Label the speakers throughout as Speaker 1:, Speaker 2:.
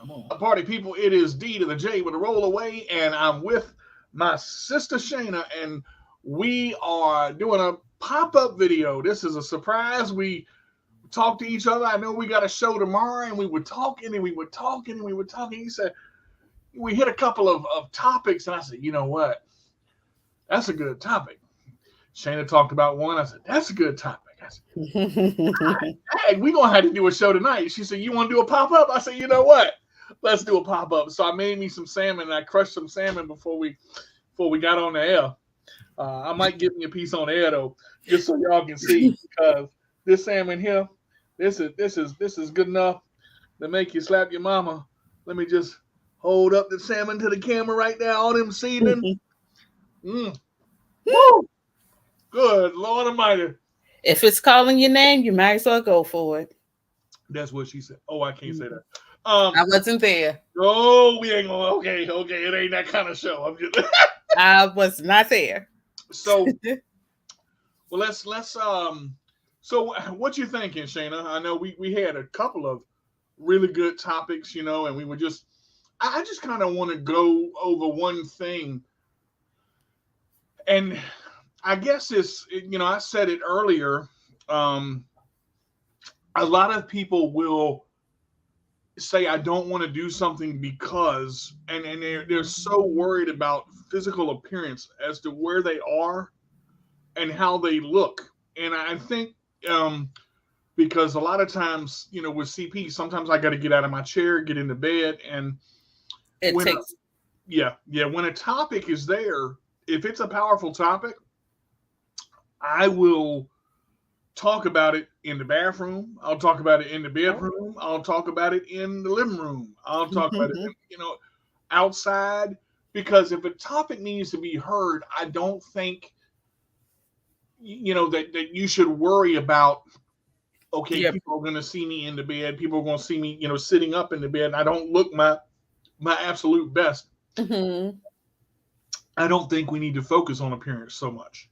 Speaker 1: Come on. Party people, it is D to the J with a roll away, and I'm with my sister Shayna, and we are doing a pop-up video. This is a surprise. We talked to each other. I know we got a show tomorrow, and we were talking and we were talking and we were talking. He said, we hit a couple of topics, and I said, you know what? That's a good topic. Shayna talked about one. I said, that's a good topic. I said, hey, we're going to have to do a show tonight. She said, you want to do a pop-up? I said, you know what? Let's do a pop-up. So I made me some salmon, and I crushed some salmon before we got on the air. I might give me a piece on the air, though, just so y'all can see, because this salmon here, this is good enough to make you slap your mama. Let me just hold up the salmon to the camera right now. All them seasoning. Woo! Good Lord Almighty.
Speaker 2: If it's calling your name, you might as well go for it.
Speaker 1: That's what she said. Oh, I can't say that.
Speaker 2: I wasn't there.
Speaker 1: Oh, we ain't gonna. Okay. It ain't that kind of show. I'm just.
Speaker 2: I was not there.
Speaker 1: So, well, let's. So, what you thinking, Shayna? I know we had a couple of really good topics, and we were just. I just kind of want to go over one thing, and I guess it's. I said it earlier. A lot of people will say I don't want to do something because, and they're so worried about physical appearance as to where they are and how they look. And I think because a lot of times, with CP, sometimes I got to get out of my chair, get into bed, and when a topic is there, if it's a powerful topic, I will talk about it in the bathroom. I'll talk about it in the bedroom. I'll talk about it in the living room. I'll talk about it, outside. Because if a topic needs to be heard, I don't think, that you should worry about, okay, people are going to see me in the bed. People are going to see me, sitting up in the bed. And I don't look my absolute best.
Speaker 2: Mm-hmm.
Speaker 1: I don't think we need to focus on appearance so much.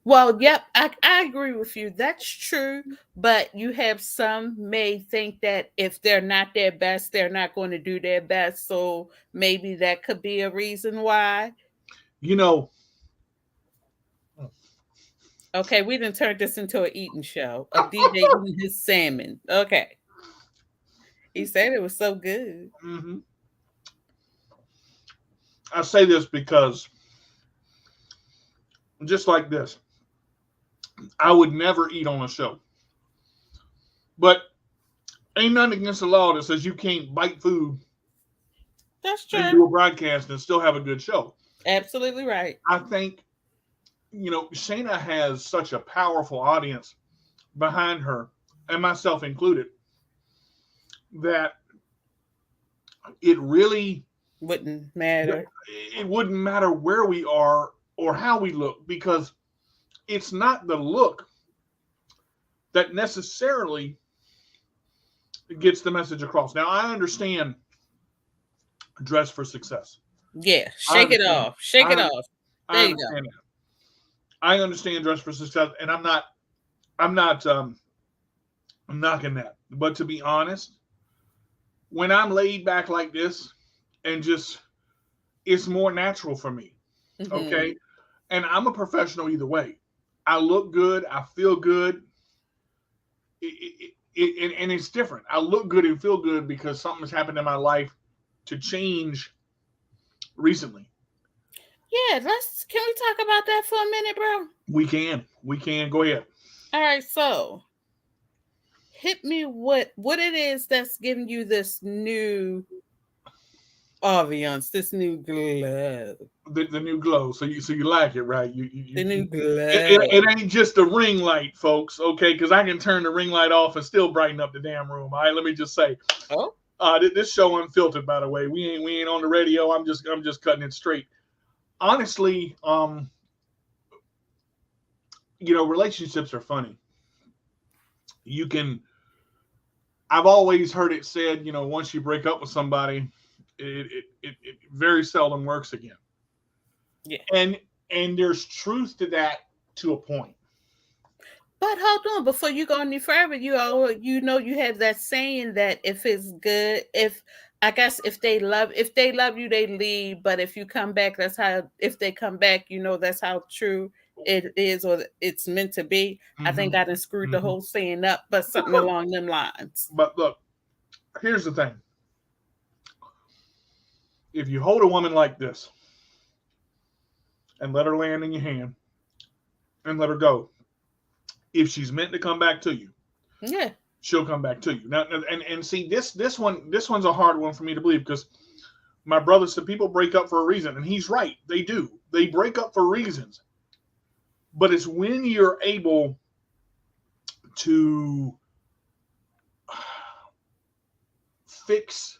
Speaker 2: Well, yep, I agree with you. That's true. But you have some may think that if they're not their best, they're not going to do their best. So maybe that could be a reason why. Okay, we didn't turn this into an eating show. A DJ eating his salmon. Okay. He said it was so good.
Speaker 1: Mm-hmm. I say this because just like this, I would never eat on a show. But ain't nothing against the law that says you can't bite food.
Speaker 2: That's true.
Speaker 1: And do a broadcast and still have a good show.
Speaker 2: Absolutely right.
Speaker 1: I think, Shayna has such a powerful audience behind her, and myself included, that it really
Speaker 2: wouldn't matter.
Speaker 1: It wouldn't matter where we are or how we look, because it's not the look that necessarily gets the message across. Now, I understand dress for success.
Speaker 2: Yeah, shake it off. Shake it off. There you go.
Speaker 1: I understand dress for success, and I'm not knocking that. But to be honest, when I'm laid back like this and just, it's more natural for me. Mm-hmm. Okay. And I'm a professional either way. I look good. I feel good. And it's different. I look good and feel good because something's happened in my life to change recently.
Speaker 2: Yeah, can we talk about that for a minute, bro?
Speaker 1: We can. Go ahead.
Speaker 2: All right, so hit me what it is that's giving you this new ambiance, this new glow.
Speaker 1: The new glow. So you like it, right?
Speaker 2: The new glow.
Speaker 1: It ain't just a ring light, folks. Okay, because I can turn the ring light off and still brighten up the damn room. All right, let me just say.
Speaker 2: Oh.
Speaker 1: This show unfiltered, by the way. We ain't on the radio. I'm just cutting it straight. Honestly, relationships are funny. I've always heard it said, once you break up with somebody, it very seldom works again.
Speaker 2: Yeah.
Speaker 1: And there's truth to that to a point.
Speaker 2: But hold on, before you go any further, you have that saying that if it's good, if I guess if they love you, they leave. But if you come back, if they come back, that's how true it is, or it's meant to be. I think I done screwed the whole saying up, but something along them lines.
Speaker 1: But look, here's the thing. If you hold a woman like this and let her land in your hand and let her go, if she's meant to come back to you,
Speaker 2: yeah,
Speaker 1: she'll come back to you. Now, and see, this one's a hard one for me to believe, because my brother said people break up for a reason, and he's right. They do. They break up for reasons. But it's when you're able to fix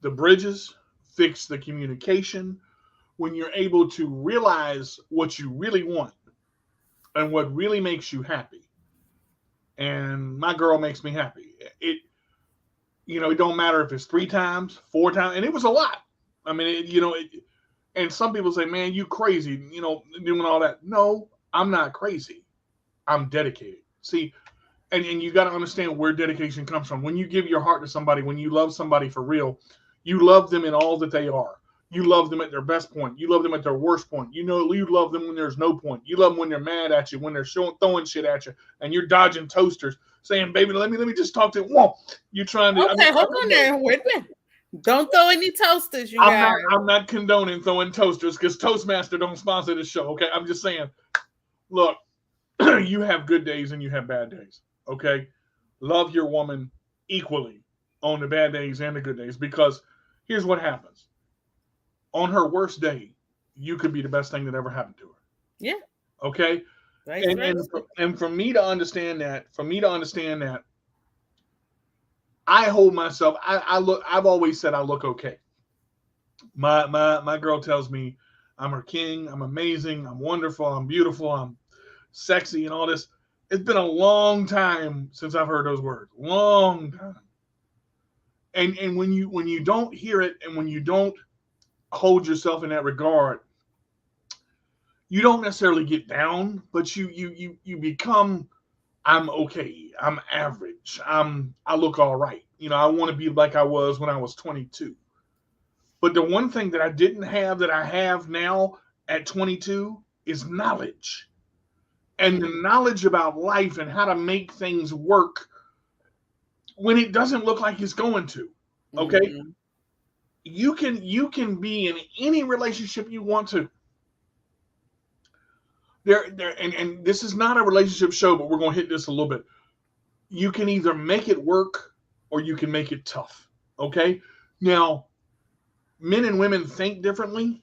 Speaker 1: the bridges, fix the communication, when you're able to realize what you really want and what really makes you happy. And my girl makes me happy. It don't matter if it's 3 times, 4 times, and it was a lot. I mean, and some people say, man, you crazy, doing all that. No, I'm not crazy. I'm dedicated. See, and you got to understand where dedication comes from. When you give your heart to somebody, when you love somebody for real, you love them in all that they are. You love them at their best point. You love them at their worst point. You love them when there's no point. You love them when they're mad at you, when they're throwing shit at you, and you're dodging toasters, saying, "Baby, let me just talk to you." Whoa, you trying to?
Speaker 2: Okay, hold on there. Wait a minute. Don't throw any toasters, guys.
Speaker 1: I'm not condoning throwing toasters, because Toastmaster don't sponsor the show. Okay, I'm just saying. Look, you have good days and you have bad days. Okay, love your woman equally on the bad days and the good days, because here's what happens. On her worst day, you could be the best thing that ever happened to her.
Speaker 2: Yeah.
Speaker 1: Okay.
Speaker 2: Right.
Speaker 1: And for me to understand that, I hold myself. I've always said I look okay. My girl tells me I'm her king. I'm amazing. I'm wonderful. I'm beautiful. I'm sexy and all this. It's been a long time since I've heard those words. Long time. And when you don't hear it, and when you don't hold yourself in that regard, you don't necessarily get down, but you become, I'm okay, I'm average, I look all right. I want to be like I was when I was 22. But the one thing that I didn't have that I have now at 22 is knowledge. And the knowledge about life and how to make things work when it doesn't look like it's going to. Okay? Mm-hmm. You can be in any relationship you want to. And this is not a relationship show, but we're going to hit this a little bit. You can either make it work or you can make it tough. Okay? Now, men and women think differently,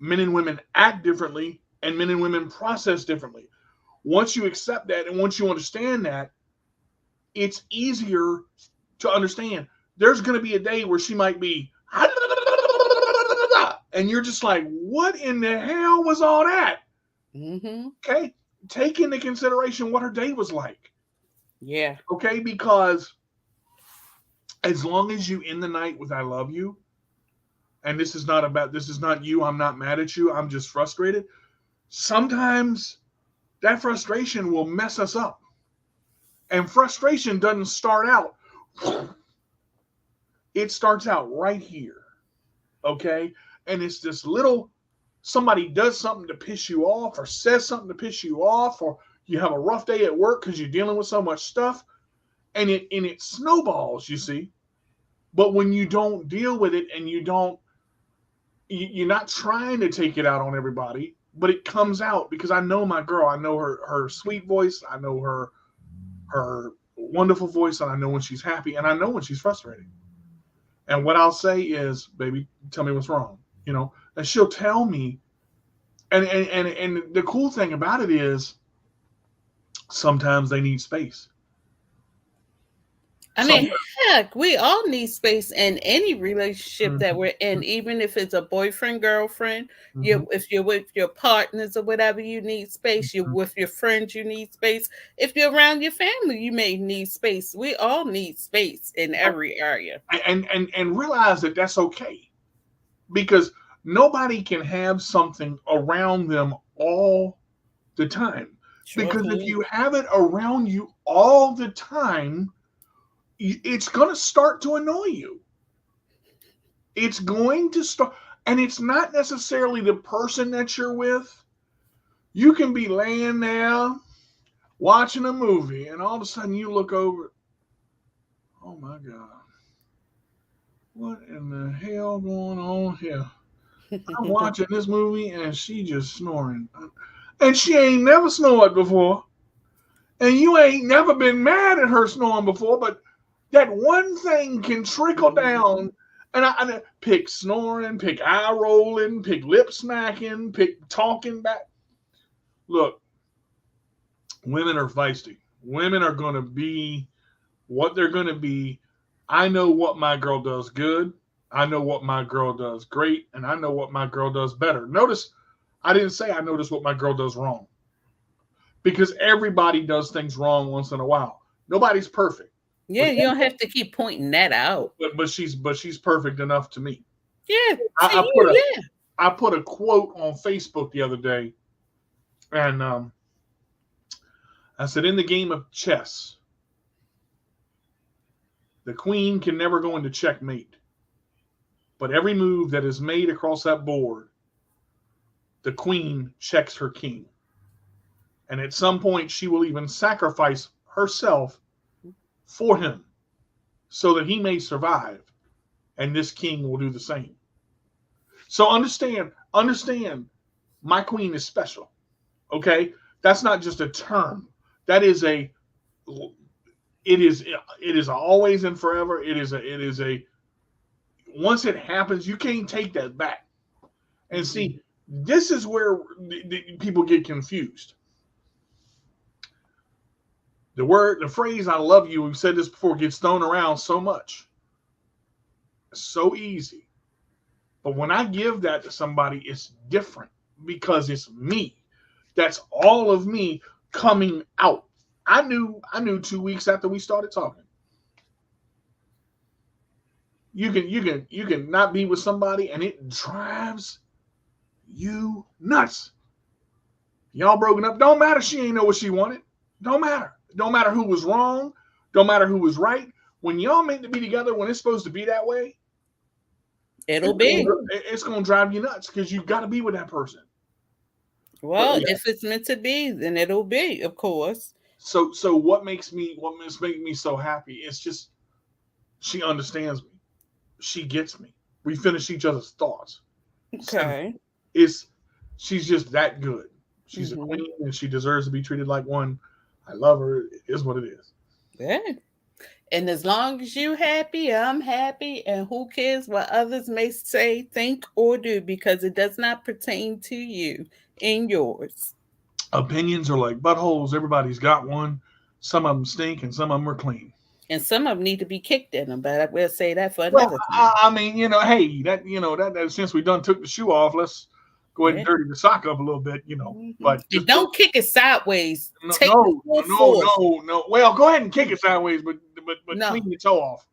Speaker 1: men and women act differently, and men and women process differently. Once you accept that and once you understand that, it's easier to understand. There's going to be a day where she might be, and you're just like, what in the hell was all that?
Speaker 2: Mm-hmm.
Speaker 1: Okay. Take into consideration what her day was like.
Speaker 2: Yeah.
Speaker 1: Okay. Because as long as you end the night with, I love you, and this is not you, I'm not mad at you, I'm just frustrated. Sometimes that frustration will mess us up. And frustration doesn't start out. It starts out right here. Okay? And it's this little, somebody does something to piss you off, or says something to piss you off, or you have a rough day at work because you're dealing with so much stuff, and it snowballs, you see. But when you don't deal with it, and you're not trying to take it out on everybody, but it comes out, because I know my girl. I know her sweet voice. I know her wonderful voice, and I know when she's happy, and I know when she's frustrated. And what I'll say is, baby, tell me what's wrong, and she'll tell me. And the cool thing about it is, sometimes they need space.
Speaker 2: I mean, heck, we all need space in any relationship that we're in, even if it's a boyfriend, girlfriend. If you're with your partners or whatever, you need space. You're with your friends, you need space. If you're around your family, you may need space. We all need space in every area.
Speaker 1: And realize that that's okay, because nobody can have something around them all the time. Sure. Because if you have it around you all the time, it's going to start to annoy you. It's going to start, and it's not necessarily the person that you're with. You can be laying there watching a movie, and all of a sudden you look over. Oh my God. What in the hell going on here? I'm watching this movie and she just snoring. And she ain't never snored before. And you ain't never been mad at her snoring before, but that one thing can trickle down. And I pick snoring, pick eye rolling, pick lip smacking, pick talking back. Look, women are feisty. Women are going to be what they're going to be. I know what my girl does good. I know what my girl does great. And I know what my girl does better. Notice, I didn't say I notice what my girl does wrong. Because everybody does things wrong once in a while. Nobody's perfect.
Speaker 2: Yeah, you don't have to keep pointing that out.
Speaker 1: But she's perfect enough to me.
Speaker 2: Yeah.
Speaker 1: I put a quote on Facebook the other day. And I said, in the game of chess, the queen can never go into checkmate. But every move that is made across that board, the queen checks her king. And at some point, she will even sacrifice herself for him so that he may survive. And this king will do the same. So understand, my queen is special. Okay? That's not just a term. That is it is always and forever. It is a once it happens, you can't take that back. And see, this is where the people get confused. The phrase "I love you," we've said this before, gets thrown around so much. So easy. But when I give that to somebody, it's different because it's me. That's all of me coming out. I knew 2 weeks after we started talking. You can not be with somebody and it drives you nuts. Y'all broken up. Don't matter. She ain't know what she wanted. Don't matter. Don't matter who was wrong. Don't matter who was right. When y'all meant to be together, when it's supposed to be that way, it's going to drive you nuts because you got to be with that person.
Speaker 2: Well, if it's meant to be, then it'll be, of course.
Speaker 1: So what makes me so happy? It's just she understands me. She gets me. We finish each other's thoughts.
Speaker 2: Okay.
Speaker 1: She's just that good. She's a queen and she deserves to be treated like one. I love her. It is what it is.
Speaker 2: Yeah. And as long as you're happy, I'm happy. And who cares what others may say, think, or do, because it does not pertain to you and yours.
Speaker 1: Opinions are like buttholes. Everybody's got one. Some of them stink and some of them are clean.
Speaker 2: And some of them need to be kicked in them, but we'll say that for another
Speaker 1: time. I mean, hey, that since we done took the shoe off, let's go ahead and dirty the sock up a little bit, But
Speaker 2: don't kick it sideways.
Speaker 1: No. Well, go ahead and kick it sideways, but clean your toe off.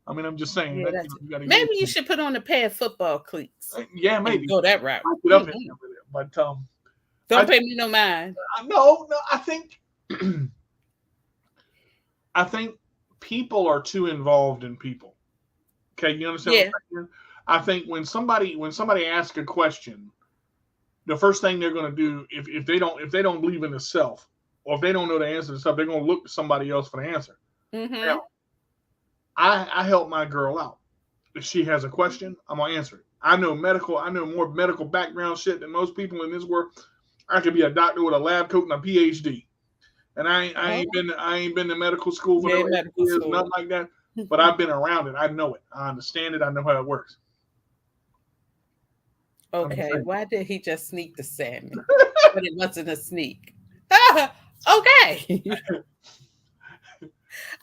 Speaker 1: I mean, I'm just saying.
Speaker 2: Yeah, maybe you should put on a pair of football cleats.
Speaker 1: Yeah, maybe
Speaker 2: go that route.
Speaker 1: But
Speaker 2: don't pay me no mind.
Speaker 1: No, I think people are too involved in people. Okay, you understand?
Speaker 2: Yeah.
Speaker 1: What I'm saying? I think when somebody asks a question, the first thing they're going to do, if they don't believe in the self, or if they don't know the answer to stuff, they're going to look to somebody else for the answer. Now, I help my girl out. If she has a question, I'm gonna answer it. I know more medical background shit than most people in this world. I could be a doctor with a lab coat and a PhD, and I ain't been to medical school for no years, nothing like that. But I've been around it. I know it. I understand it. I know how it works.
Speaker 2: Okay, why did he just sneak the salmon? But it wasn't a sneak. Okay.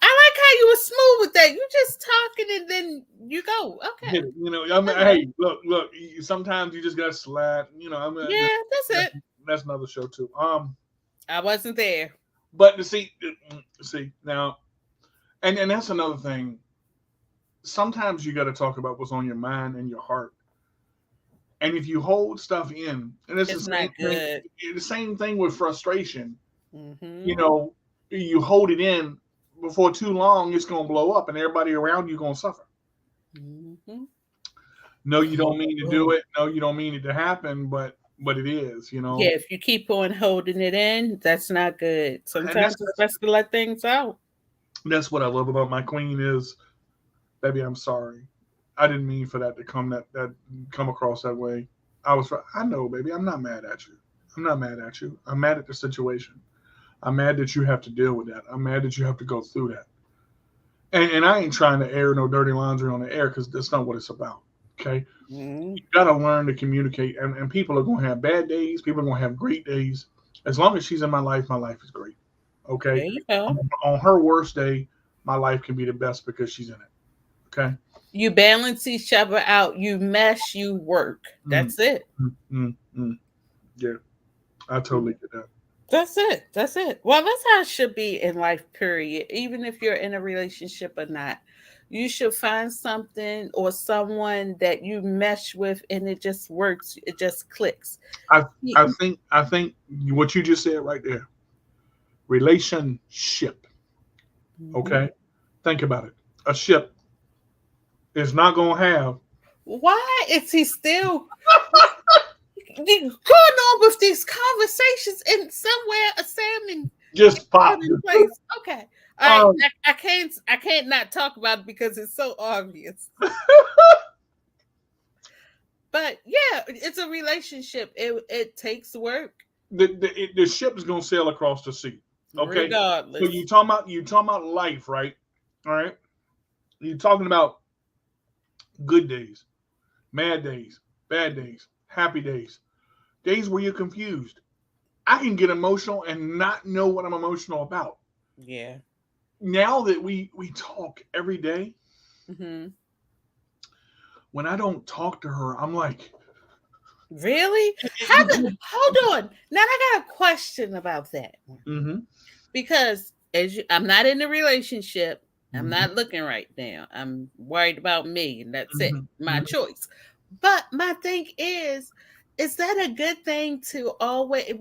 Speaker 2: I like how you were smooth with that. You just talking and then you go. Okay.
Speaker 1: Hey, look. Sometimes you just got to slide.
Speaker 2: That's it.
Speaker 1: That's another show too.
Speaker 2: I wasn't there.
Speaker 1: But see now, and that's another thing. Sometimes you got to talk about what's on your mind and your heart. And if you hold stuff in, and it's
Speaker 2: not good.
Speaker 1: The same thing with frustration. You hold it in. Before too long, it's going to blow up and everybody around you going to suffer. No, you don't mean to do it. No, you don't mean it to happen, but it is,
Speaker 2: Yeah, if you keep on holding it in, that's not good.
Speaker 1: And
Speaker 2: Sometimes it's best to let things out.
Speaker 1: that's what I love about my queen is, baby, I'm sorry. I didn't mean for that to come across that way. I know, baby, I'm not mad at you. I'm not mad at you. I'm mad at the situation. I'm mad that you have to deal with that. I'm mad that you have to go through that. And I ain't trying to air no dirty laundry on the air because that's not what it's about. Okay.
Speaker 2: Mm-hmm.
Speaker 1: You got to learn to communicate. And people are going to have bad days. People are going to have great days. As long as she's in my life is great. Okay.
Speaker 2: There you go.
Speaker 1: On her worst day, my life can be the best because she's in it. Okay.
Speaker 2: You balance each other out. You mesh, you work. That's it.
Speaker 1: Yeah. I totally get that.
Speaker 2: That's it. That's it. Well, that's how it should be in life, period. Even if you're in a relationship or not. You should find something or someone that you mesh with and it just works. It just clicks.
Speaker 1: I think what you just said right there. Relationship. Okay? Mm-hmm. Think about it. A ship is not going to have.
Speaker 2: Why is he still going on with these conversations and somewhere a salmon
Speaker 1: just popped
Speaker 2: in place? Okay. All right, I can't not talk about it because it's so obvious. But yeah, it's a relationship. It takes work.
Speaker 1: The ship is gonna sail across the sea. Okay.
Speaker 2: Regardless.
Speaker 1: So you talking about life, right? All right. You're talking about good days, mad days, bad days, happy days, days where you're confused. I can get emotional and not know what I'm emotional about.
Speaker 2: Yeah.
Speaker 1: Now that we talk every day,
Speaker 2: mm-hmm.
Speaker 1: When I don't talk to her, I'm like,
Speaker 2: really? Hold on. Now I got a question about that.
Speaker 1: Mm-hmm.
Speaker 2: Because I'm not in a relationship. I'm mm-hmm. not looking right now. I'm worried about me, and that's mm-hmm. it. My mm-hmm. choice. But my thing is that a good thing to always,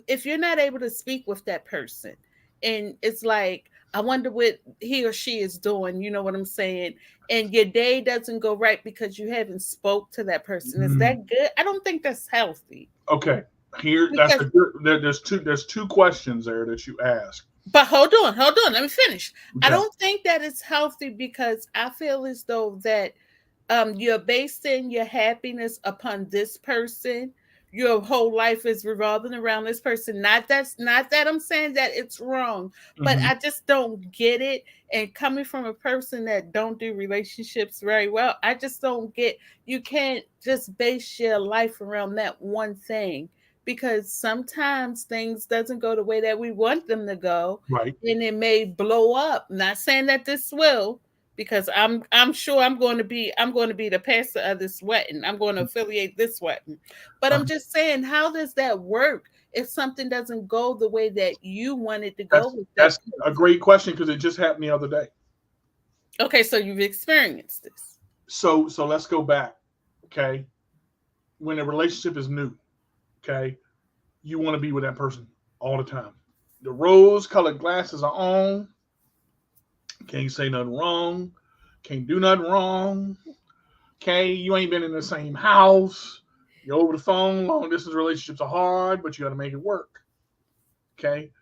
Speaker 2: if you're not able to speak with that person, and it's like, I wonder what he or she is doing, you know what I'm saying? And your day doesn't go right because you haven't spoke to that person. Mm-hmm. Is that good? I don't think that's healthy.
Speaker 1: Okay. There's two questions there that you ask.
Speaker 2: But hold on. Let me finish. Okay. I don't think that it's healthy because I feel as though that you're basing your happiness upon this person. Your whole life is revolving around this person. Not that I'm saying that it's wrong, but mm-hmm. I just don't get it. And coming from a person that don't do relationships very well, I just don't get, you can't just base your life around that one thing, because sometimes things doesn't go the way that we want them to go.
Speaker 1: Right.
Speaker 2: And it may blow up. Not saying that this will, because I'm sure I'm going to be the pastor of this wedding. I'm going to affiliate this wedding. But I'm just saying, how does that work if something doesn't go the way that you want it to go?
Speaker 1: That's a great question, because it just happened the other day.
Speaker 2: Okay, so you've experienced this.
Speaker 1: So let's go back. Okay. When a relationship is new, okay, you want to be with that person all the time. The rose-colored glasses are on. Can't say nothing wrong. Can't do nothing wrong. Okay, you ain't been in the same house. You're over the phone. Long distance relationships are hard, but you got to make it work. Okay,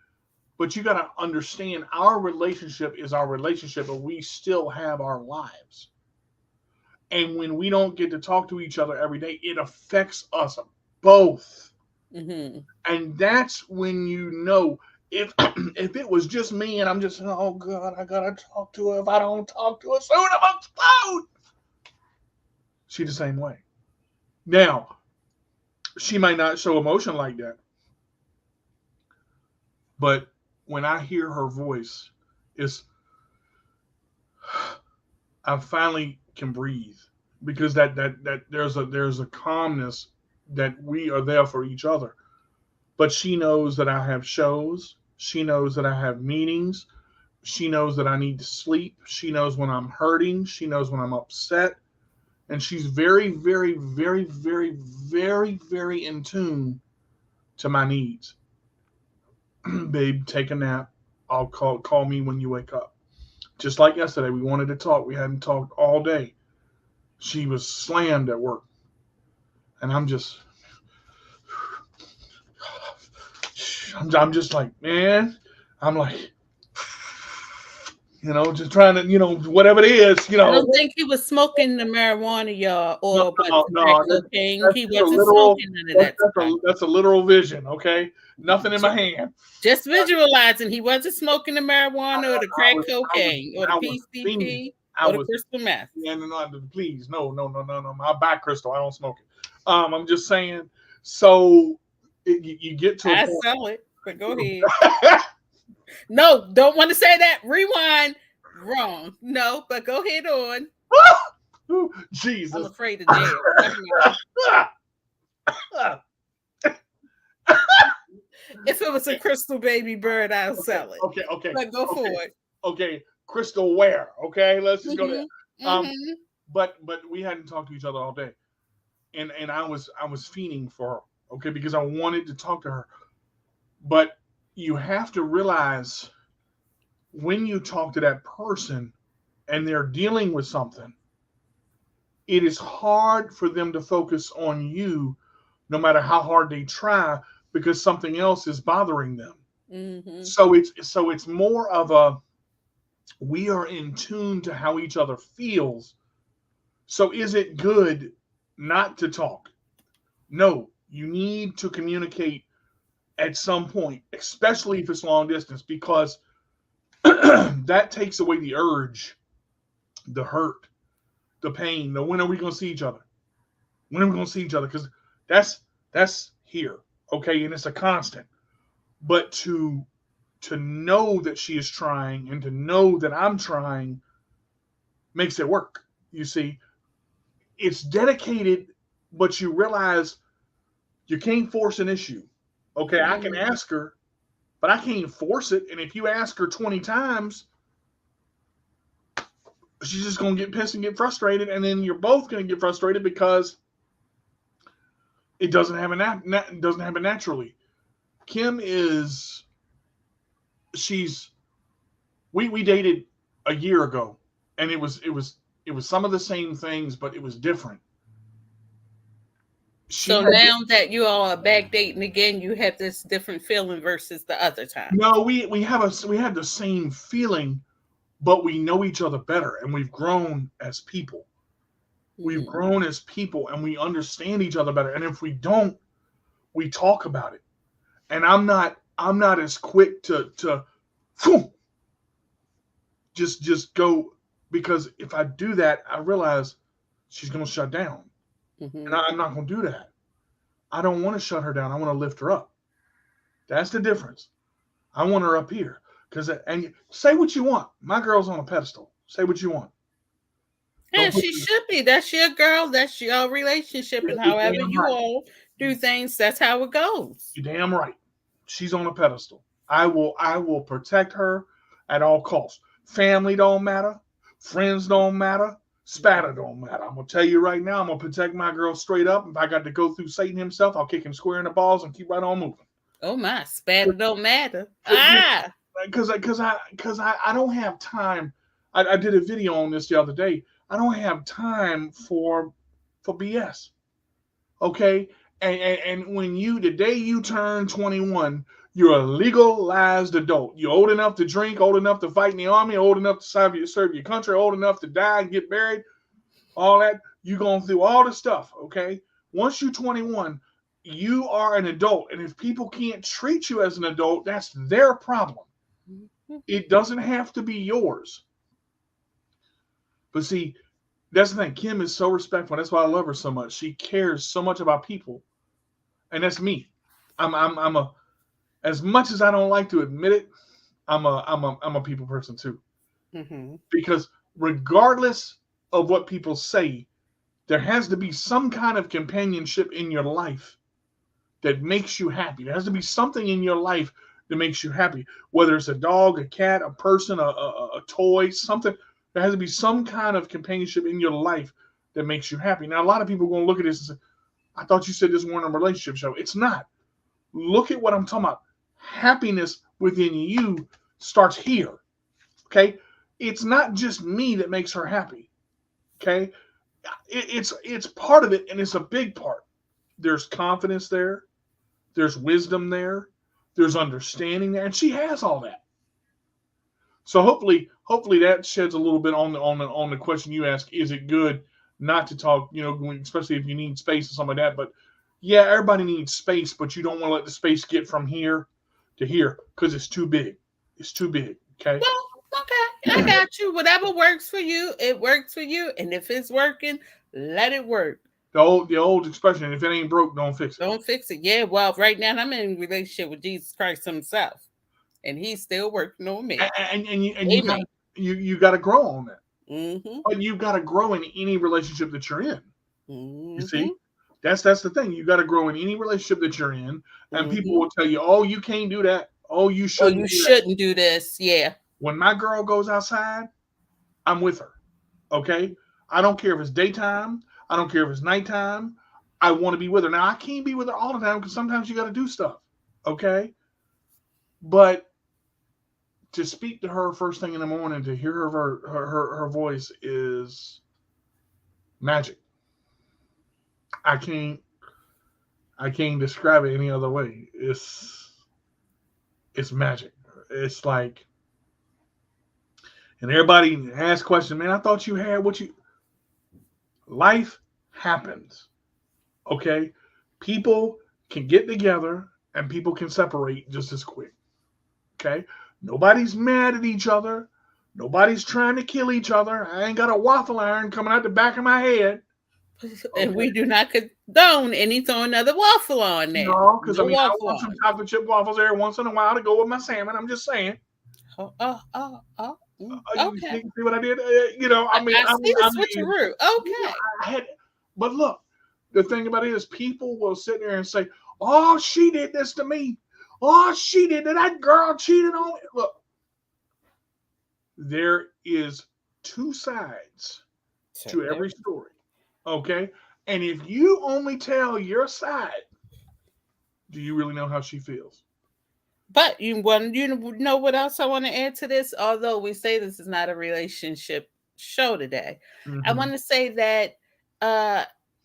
Speaker 1: but you got to understand, our relationship is our relationship, but we still have our lives. And when we don't get to talk to each other every day, it affects us both.
Speaker 2: Mm-hmm.
Speaker 1: And that's when you know. If it was just me and I'm just, oh God, I gotta talk to her. If I don't talk to her soon, I'm gonna explode. She the same way. Now, she might not show emotion like that, but when I hear her voice, I finally can breathe, because that there's a calmness that we are there for each other. But she knows that I have shows. She knows that I have meetings. She knows that I need to sleep. She knows when I'm hurting. She knows when I'm upset. And she's very, very, very, very, very, very in tune to my needs. Babe, take a nap. I'll call me when you wake up. Just like yesterday, we wanted to talk. We hadn't talked all day. she was slammed at work. And I'm just like, man, I'm like, just trying to, whatever it is,
Speaker 2: I don't think he was smoking the marijuana, y'all, or crack cocaine. He wasn't smoking none of that stuff.
Speaker 1: That's a literal vision, okay? Nothing in my hand.
Speaker 2: Just visualizing. He wasn't smoking the marijuana or the crack cocaine or the PCP or the crystal meth.
Speaker 1: Yeah, no, please, no. I buy crystal. I don't smoke it. I'm just saying. So you get to.
Speaker 2: I sell it, but go ahead. No, don't want to say that. Rewind. Wrong. No, but go ahead on.
Speaker 1: Jesus.
Speaker 2: I'm afraid of jail. If it was a crystal baby bird, I'll sell it.
Speaker 1: Okay.
Speaker 2: But go forward.
Speaker 1: Okay. Crystal where? Okay, let's just go there. But we hadn't talked to each other all day. And I was fiending for her, okay, because I wanted to talk to her. But you have to realize when you talk to that person and they're dealing with something, it is hard for them to focus on you no matter how hard they try, because something else is bothering them.
Speaker 2: Mm-hmm.
Speaker 1: So it's more of a, we are in tune to how each other feels. So is it good not to talk? No, you need to communicate at some point, especially if it's long distance, because that takes away the urge, the hurt, the pain. The when are we going to see each other? When are we going to see each other? Because that's here, okay, and it's a constant. But to know that she is trying and to know that I'm trying makes it work. You see, it's dedicated, but you realize you can't force an issue. Okay, I can ask her, but I can't force it. And if you ask her 20 times, she's just going to get pissed and get frustrated. And then you're both going to get frustrated because it doesn't happen naturally. Kim is, we dated a year ago, and it was some of the same things, but it was different.
Speaker 2: So now that you all are back dating again, you have this different feeling versus the other time.
Speaker 1: No, we had the same feeling, but we know each other better, and we've grown as people. We've grown as people, and we understand each other better. And if we don't, we talk about it. And I'm not as quick to just go, because if I do that, I realize she's going to shut down. And I'm not going to do that. I don't want to shut her down. I want to lift her up. That's the difference. I want her up here. And say what you want. My girl's on a pedestal. Say what you want.
Speaker 2: And she should be. That's your girl. That's your relationship. And however you all do things, that's how it goes.
Speaker 1: You're damn right. She's on a pedestal. I will protect her at all costs. Family don't matter. Friends don't matter. Spatter don't matter. I'm going to tell you right now, I'm going to protect my girl straight up. If I got to go through Satan himself, I'll kick him square in the balls and keep right on moving.
Speaker 2: Oh my, spatter don't matter.
Speaker 1: Because I don't have time. I did a video on this the other day. I don't have time for BS. Okay? And when the day you turn 21, you're a legalized adult. You're old enough to drink, old enough to fight in the army, old enough to serve your country, old enough to die and get buried. All that. You're going through all the stuff, okay? Once you're 21, you are an adult. And if people can't treat you as an adult, that's their problem. It doesn't have to be yours. But see, that's the thing. Kim is so respectful. That's why I love her so much. She cares so much about people. And that's me. As much as I don't like to admit it, I'm a people person too. Because regardless of what people say, there has to be some kind of companionship in your life that makes you happy. There has to be something in your life that makes you happy. Whether it's a dog, a cat, a person, a toy, something. There has to be some kind of companionship in your life that makes you happy. Now, a lot of people are going to look at this and say, I thought you said this wasn't a relationship show. It's not. Look at what I'm talking about. Happiness within you starts here. Okay? It's not just me that makes her happy. Okay? it's part of it, and it's a big part. There's confidence there, there's wisdom there, there's understanding there, and she has all that. So hopefully that sheds a little bit on the question you ask. Is it good not to talk? Especially if you need space or something like that. But yeah, everybody needs space, but you don't want to let the space get from here to here because it's too big. It's too big. Okay.
Speaker 2: Well, okay, I got you. Whatever works for you, it works for you. And if it's working, let it work.
Speaker 1: The old expression: if it ain't broke, don't fix it.
Speaker 2: Don't fix it. Yeah. Well, right now I'm in a relationship with Jesus Christ Himself, and He's still working on me.
Speaker 1: And you got to grow on that.
Speaker 2: Mm-hmm.
Speaker 1: But you got to grow in any relationship that you're in.
Speaker 2: Mm-hmm.
Speaker 1: You see, that's the thing. You got to grow in any relationship that you're in, and people will tell you, "Oh, you can't do that. Oh, you shouldn't.
Speaker 2: You shouldn't do this." Yeah.
Speaker 1: When my girl goes outside, I'm with her. Okay, I don't care if it's daytime. I don't care if it's nighttime. I want to be with her. Now I can't be with her all the time because sometimes you got to do stuff. Okay, but to speak to her first thing in the morning, to hear her voice is magic. I can't describe it any other way. It's magic. It's like, and everybody asks questions, man, I thought you had life happens. Okay? People can get together and people can separate just as quick. Okay? Nobody's mad at each other. Nobody's trying to kill each other. I ain't got a waffle iron coming out the back of my head.
Speaker 2: And we do not condone any throwing another waffle on there.
Speaker 1: No, because I want some chocolate chip waffles every once in a while to go with my salmon. I'm just saying.
Speaker 2: Okay.
Speaker 1: You see what I did?
Speaker 2: I see the switcheroo. Okay.
Speaker 1: But look, the thing about it is people will sit there and say, "Oh, she did this to me. Oh, she did that girl cheated on me." Look, there is two sides to every story. Okay? And if you only tell your side, do you really know how she feels?
Speaker 2: But you know what else I want to add to this? Although we say this is not a relationship show today, I want to say that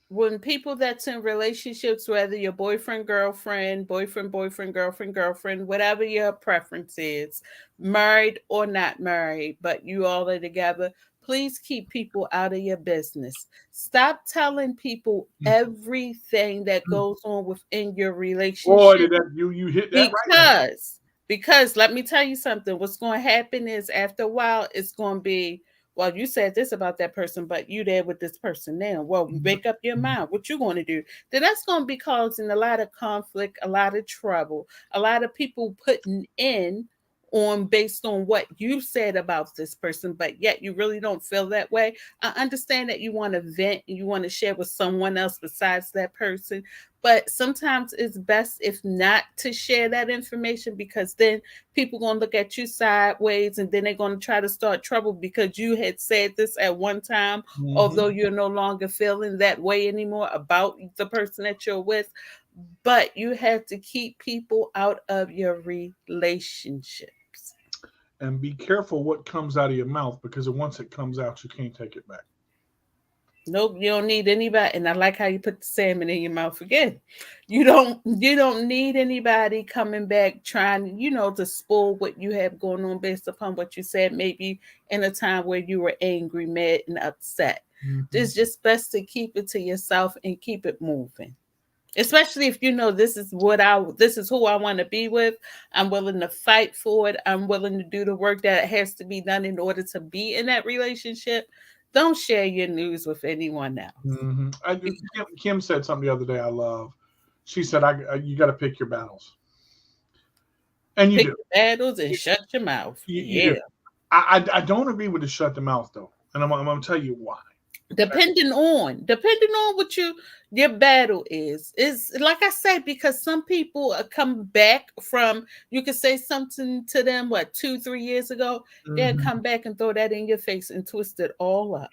Speaker 2: when people that's in relationships, whether your boyfriend, girlfriend, girlfriend, whatever your preference is, married or not married, but you all are together, please keep people out of your business. Stop telling people everything that goes on within your relationship.
Speaker 1: Boy, you hit that right.
Speaker 2: Because let me tell you something. What's going to happen is after a while, it's going to be, well, you said this about that person, but you there with this person now. Well, make up your mind. What you going to do? Then that's going to be causing a lot of conflict, a lot of trouble, a lot of people putting in on based on what you said about this person, but yet you really don't feel that way. I understand that you want to vent and you want to share with someone else besides that person, but sometimes it's best if not to share that information, because then people going to look at you sideways and then they're going to try to start trouble because you had said this at one time, although you're no longer feeling that way anymore about the person that you're with. But you have to keep people out of your relationship.
Speaker 1: And be careful what comes out of your mouth, because once it comes out, you can't take it back.
Speaker 2: Nope, you don't need anybody. And I like how you put the salmon in your mouth again. You don't need anybody coming back trying, to spoil what you have going on based upon what you said, maybe in a time where you were angry, mad, and upset. It's just best to keep it to yourself and keep it moving. Especially if this is who I want to be with. I'm willing to fight for it. I'm willing to do the work that has to be done in order to be in that relationship. Don't share your news with anyone else.
Speaker 1: Kim said something the other day I love. She said, you got to pick your battles. And you
Speaker 2: pick
Speaker 1: do.
Speaker 2: Your battles and shut your mouth.
Speaker 1: You do. I don't agree with the shut the mouth, though. And I'm going to tell you why.
Speaker 2: Depending on what your battle is like I said, because some people come back from, you could say something to them 2-3 years ago, they'll come back and throw that in your face and twist it all up,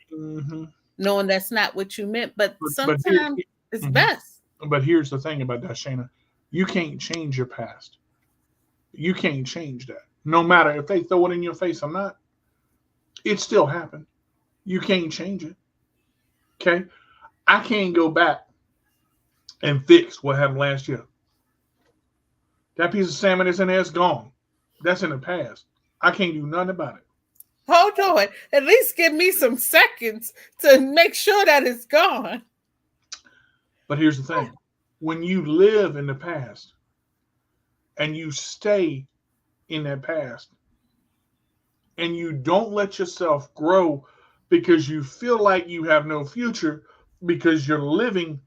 Speaker 2: knowing that's not what you meant. But sometimes it's best.
Speaker 1: But here's the thing about that, Shana, you can't change your past. You can't change that, no matter if they throw it in your face or not. It still happened. You can't change it. Okay? I can't go back and fix what happened last year. That piece of salmon that's in there is gone. That's in the past. I can't do nothing about it.
Speaker 2: Hold on. At least give me some seconds to make sure that it's gone.
Speaker 1: But here's the thing. When you live in the past and you stay in that past and you don't let yourself grow because you feel like you have no future because you're living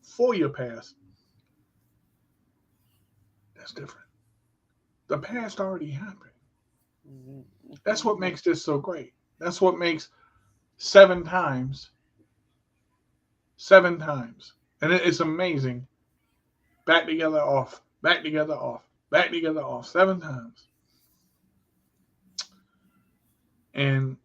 Speaker 1: for your past, that's different. The past already happened. That's what makes this so great. That's what makes 7 times. And it's amazing. Back together, off. Back together, off. Back together, off. 7 times. And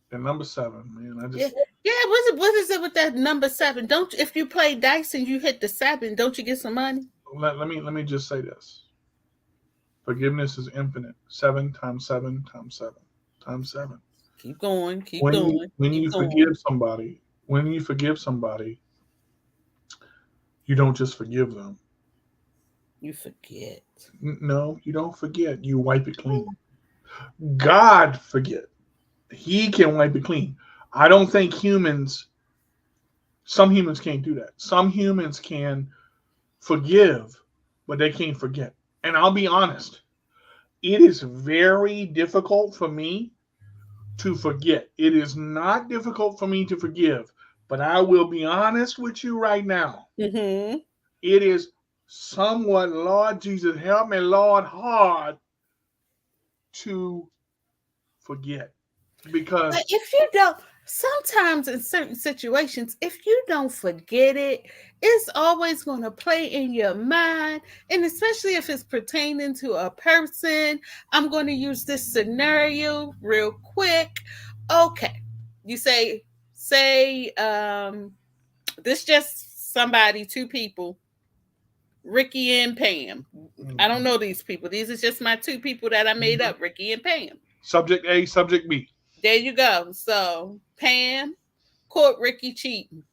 Speaker 1: the number 7, man.
Speaker 2: What is it with that number 7? Don't if you play dice and you hit the 7, don't you get some money?
Speaker 1: Let me just say this. Forgiveness is infinite. 7 times 7 times 7 times 7.
Speaker 2: Keep going. When
Speaker 1: you forgive somebody, you don't just forgive them.
Speaker 2: You forget.
Speaker 1: No, you don't forget. You wipe it clean. God forget. He can wipe it clean. I don't think some humans can't do that. Some humans can forgive, but they can't forget. And I'll be honest, it is very difficult for me to forget. It is not difficult for me to forgive, but I will be honest with you right now.
Speaker 2: Mm-hmm.
Speaker 1: It is somewhat, Lord Jesus, help me, Lord, hard to forget. Because
Speaker 2: but if you don't, sometimes in certain situations, if you don't forget it, it's always going to play in your mind. And especially if it's pertaining to a person, I'm going to use this scenario real quick. Okay. You say, this just somebody, 2 people, Ricky and Pam. I don't know these people. These are just my 2 people that I made up, Ricky and Pam.
Speaker 1: Subject A, subject B.
Speaker 2: There you go. So Pam caught Ricky cheating.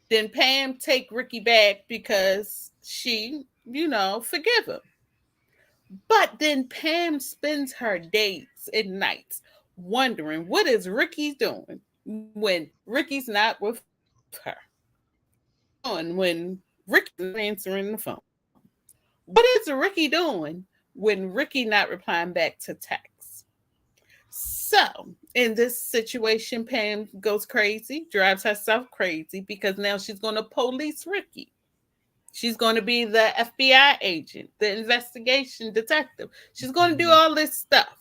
Speaker 2: Then Pam take Ricky back because she, forgive him. But then Pam spends her days and nights wondering what is Ricky doing when Ricky's not with her. When Ricky's answering the phone. What is Ricky doing when Ricky not replying back to text? So in this situation, Pam goes crazy, drives herself crazy because now she's going to police Ricky. She's going to be the FBI agent, the investigation detective. She's going to do all this stuff.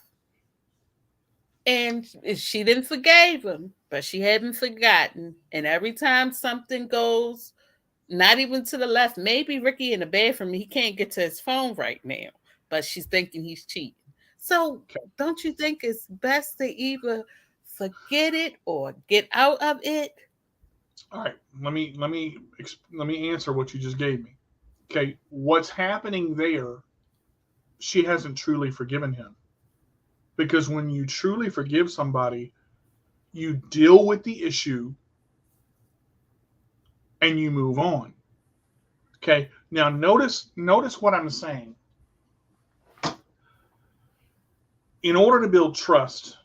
Speaker 2: And she didn't forgive him, but she hadn't forgotten. And every time something goes not even to the left, maybe Ricky in the bathroom, he can't get to his phone right now, but she's thinking he's cheating. So don't you think it's best to either forget it or get out of it?
Speaker 1: All right, let me answer what you just gave me. Okay, what's happening there? She hasn't truly forgiven him, because when you truly forgive somebody, you deal with the issue and you move on. Okay, now notice what I'm saying. In order to build trust,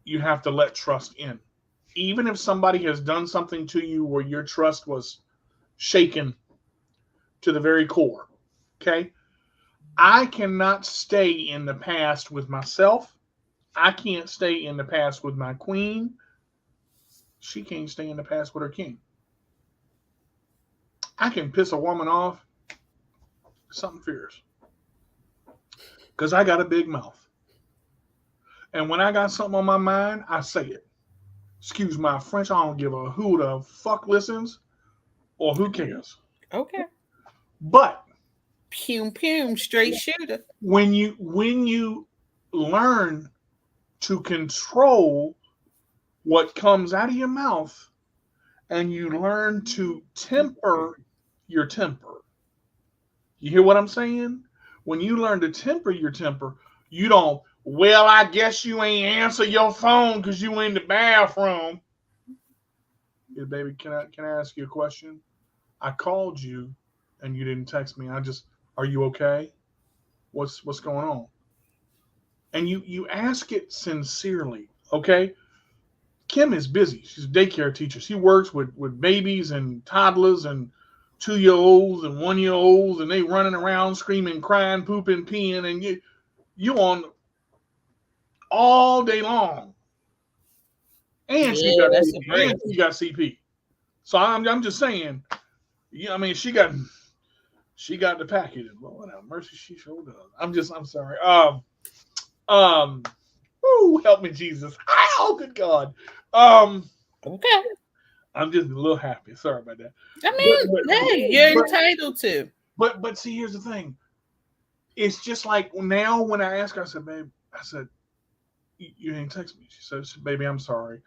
Speaker 1: you have to let trust in. Even if somebody has done something to you where your trust was shaken to the very core, okay? I cannot stay in the past with myself. I can't stay in the past with my queen. She can't stay in the past with her king. I can piss a woman off, something fierce, because I got a big mouth. And when I got something on my mind, I say it. Excuse my French, I don't give a who the fuck listens or who cares.
Speaker 2: Okay.
Speaker 1: But
Speaker 2: Pum, straight shooter.
Speaker 1: When you learn to control what comes out of your mouth and you learn to temper your temper. You hear what I'm saying? When you learn to temper your temper, you don't, well, I guess you ain't answer your phone because you in the bathroom. Yeah, baby, can I ask you a question? I called you and you didn't text me. Are you okay? What's going on? And you ask it sincerely, okay? Kim is busy. She's a daycare teacher. She works with babies and toddlers and 2 year olds and 1 year olds, and they running around screaming, crying, pooping, peeing, and you on all day long. And she
Speaker 2: Yeah,
Speaker 1: got
Speaker 2: that's a
Speaker 1: and
Speaker 2: break.
Speaker 1: she got CP. So I'm just saying, yeah, I mean she got the package. Lord have mercy, she sure does. I'm sorry. Um Woo, help me, Jesus. Oh, good God. Um,
Speaker 2: Okay.
Speaker 1: I'm just a little happy. Sorry about that.
Speaker 2: I
Speaker 1: But
Speaker 2: mean,
Speaker 1: but
Speaker 2: hey, you're
Speaker 1: but
Speaker 2: entitled to.
Speaker 1: but see, here's the thing. It's just like now when I asked her, I said, babe, I said, you didn't text me. She said, baby, I'm sorry.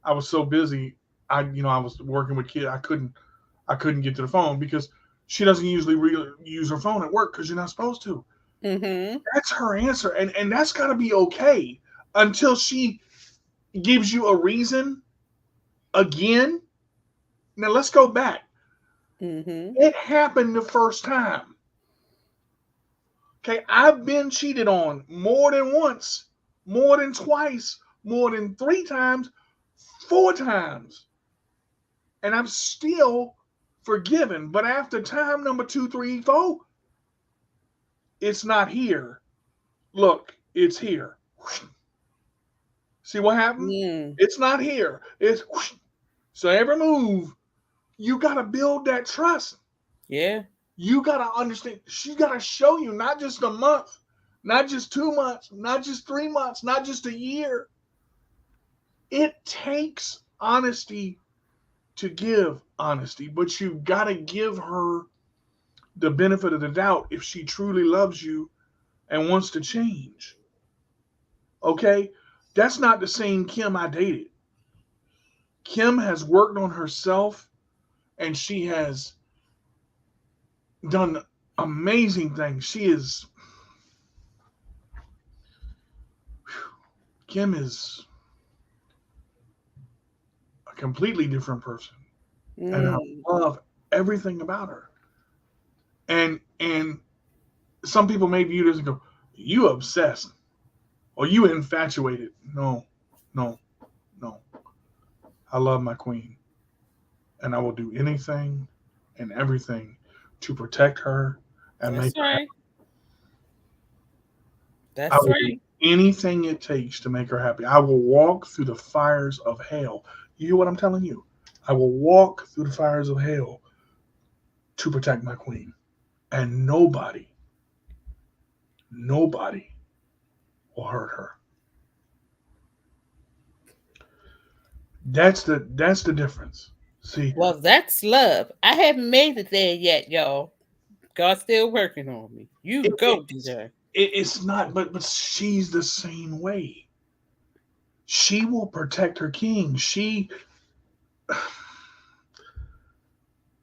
Speaker 1: I was so busy. I was working with kids. I couldn't get to the phone because she doesn't usually use her phone at work because you're not supposed to.
Speaker 2: Mm-hmm.
Speaker 1: That's her answer, and that's got to be okay until she gives you a reason again. Now let's go back.
Speaker 2: Mm-hmm.
Speaker 1: It happened the first time. Okay, I've been cheated on more than once, more than twice, more than 3 times, 4 times, and I'm still forgiven. But after time number 2, 3, 4, it's not here. Look, it's here. See what happened?
Speaker 2: Mm.
Speaker 1: It's not here. It's so every move you got to build that trust.
Speaker 2: Yeah.
Speaker 1: You got to understand. She got to show you not just a month, not just 2 months, not just 3 months, not just a year. It takes honesty to give honesty, but you got to give her the benefit of the doubt if she truly loves you and wants to change. Okay? That's not the same Kim I dated. Kim has worked on herself and she has done amazing things. Kim is a completely different person. And I
Speaker 2: Mm.
Speaker 1: love everything about her. And some people may view this and go, you obsessed or you infatuated. No, no, no. I love my queen. And I will do anything and everything to protect her and make
Speaker 2: That's
Speaker 1: her happy.
Speaker 2: right.
Speaker 1: I
Speaker 2: That's
Speaker 1: will do
Speaker 2: right.
Speaker 1: anything it takes to make her happy. I will walk through the fires of hell. You hear what I'm telling you? I will walk through the fires of hell to protect my queen. And nobody will hurt her. That's the difference. See,
Speaker 2: Well, that's love. I haven't made it there yet, y'all. God's still working on me. You
Speaker 1: it,
Speaker 2: go,
Speaker 1: it's
Speaker 2: DJ.
Speaker 1: it's not, but she's the same way. She will protect her king.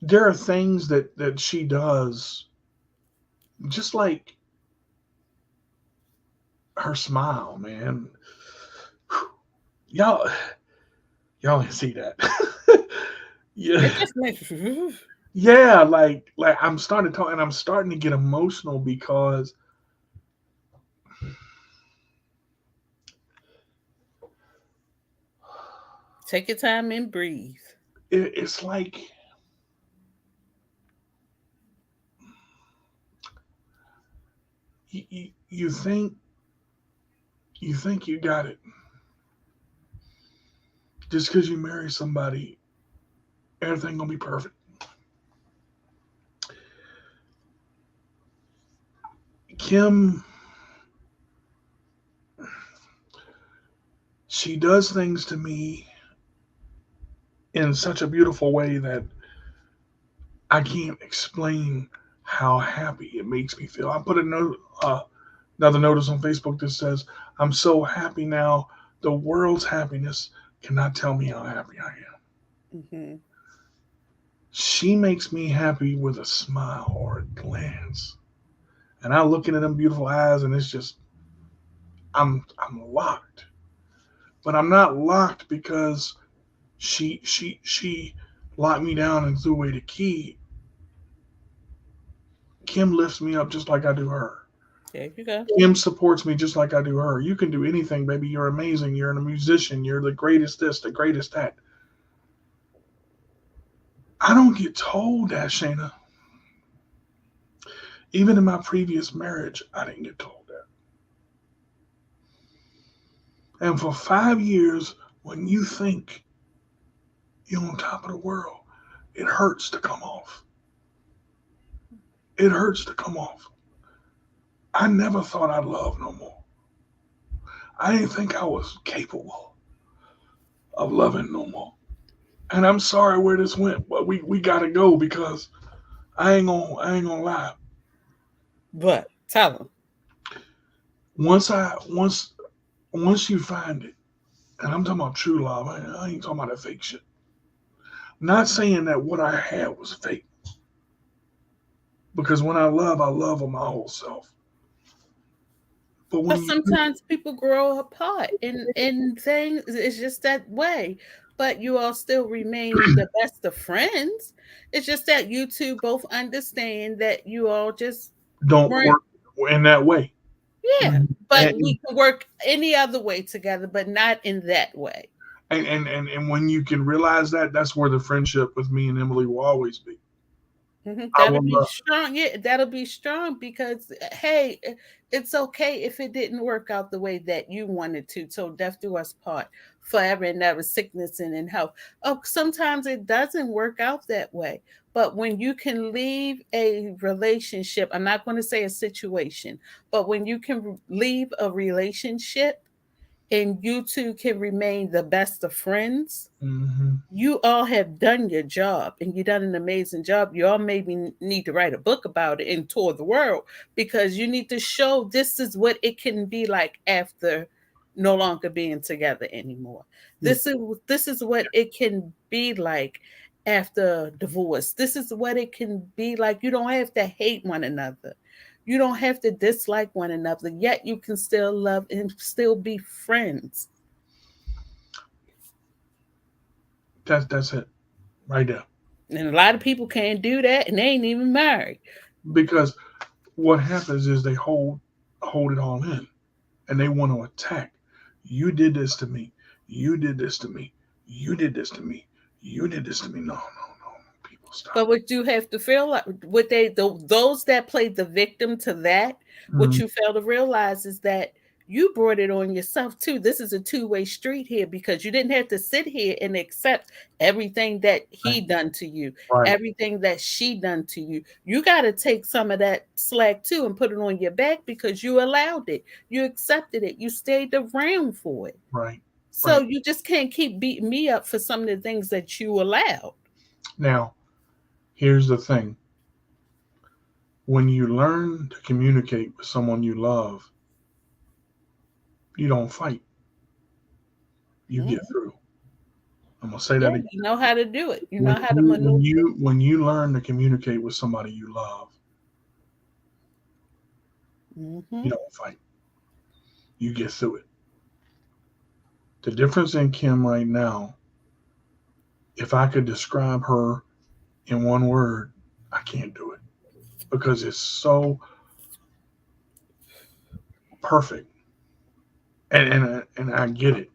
Speaker 1: There are things that she does, just like her smile, man. Y'all, y'all didn't see that. Yeah,
Speaker 2: It just makes
Speaker 1: yeah. Like I'm starting to talk, and I'm starting to get emotional because
Speaker 2: take your time and breathe.
Speaker 1: it's like you think you got it just because you marry somebody, everything gonna be perfect. Kim, she does things to me in such a beautiful way that I can't explain how happy it makes me feel. I put another notice on Facebook that says, "I'm so happy now. The world's happiness cannot tell me how happy I am."
Speaker 2: Mm-hmm.
Speaker 1: She makes me happy with a smile or a glance, and I look into them beautiful eyes, and it's just I'm locked. But I'm not locked because She locked me down and threw away the key. Kim lifts me up just like I do her.
Speaker 2: There you go.
Speaker 1: Kim supports me just like I do her. You can do anything, baby. You're amazing. You're a musician. You're the greatest this, the greatest that. I don't get told that, Shayna. Even in my previous marriage, I didn't get told that. And for 5 years, when you think you're on top of the world, it hurts to come off. It hurts to come off. I never thought I'd love no more. I didn't think I was capable of loving no more. And I'm sorry where this went, but we gotta go because I ain't gonna lie.
Speaker 2: But tell them.
Speaker 1: Once you find it, and I'm talking about true love, I ain't talking about that fake shit. Not saying that what I had was fake. Because when I love with my whole self.
Speaker 2: But sometimes people grow apart and things it's just that way. But you all still remain the best of friends. It's just that you two both understand that you all just
Speaker 1: don't
Speaker 2: weren't.
Speaker 1: Work in that way.
Speaker 2: Yeah. But we can work any other way together, but not in that way.
Speaker 1: And when you can realize that, that's where the friendship with me and Emily will always be.
Speaker 2: Mm-hmm. That'll be strong. Yeah, that'll be strong because hey, it's okay if it didn't work out the way that you wanted to. So death do us part, forever and ever, sickness and in health. Oh, sometimes it doesn't work out that way. But when you can leave a relationship, I'm not going to say a situation, but when you can leave a relationship and you two can remain the best of friends, you all have done your job and you've done an amazing job. You all maybe need to write a book about it and tour the world because you need to show this is what it can be like after no longer being together anymore. This is what it can be like after divorce. This is what it can be like. You don't have to hate one another. You don't have to dislike one another, yet you can still love and still be friends.
Speaker 1: That's it, right there.
Speaker 2: And a lot of people can't do that, and they ain't even married.
Speaker 1: Because what happens is they hold it all in, and they want to attack. You did this to me. You did this to me. You did this to me. You did this to me. No. People stop.
Speaker 2: But what you have to feel like, those that played the victim to that, what you fail to realize is that you brought it on yourself too. This is a two-way street here because you didn't have to sit here and accept everything that he done to you, everything that she done to you. You got to take some of that slack too and put it on your back because you allowed it. You accepted it. You stayed around for it.
Speaker 1: Right.
Speaker 2: So you just can't keep beating me up for some of the things that you allowed.
Speaker 1: Now, here's the thing. When you learn to communicate with someone you love, you don't fight. You get through. I'm gonna say that again.
Speaker 2: You know how to do it. You know how to maneuver.
Speaker 1: When you learn to communicate with somebody you love, you don't fight. You get through it. The difference in Kim right now, if I could describe her in one word, I can't do it because it's so perfect. And I get it.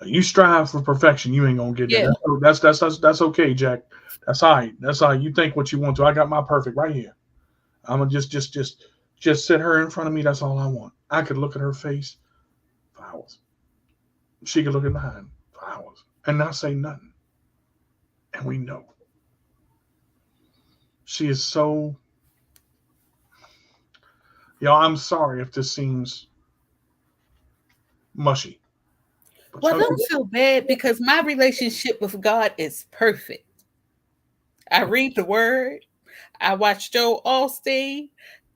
Speaker 1: You strive for perfection, you ain't gonna get that. That's okay, Jack. That's all right. That's all right. You think what you want to. I got my perfect right here. I'm gonna just sit her in front of me. That's all I want. I could look at her face for hours. She could look at mine for hours and not say nothing. And we know. She is so. Y'all, I'm sorry if this seems mushy.
Speaker 2: Well, don't feel bad because my relationship with God is perfect. I read the word. I watch Joel Osteen,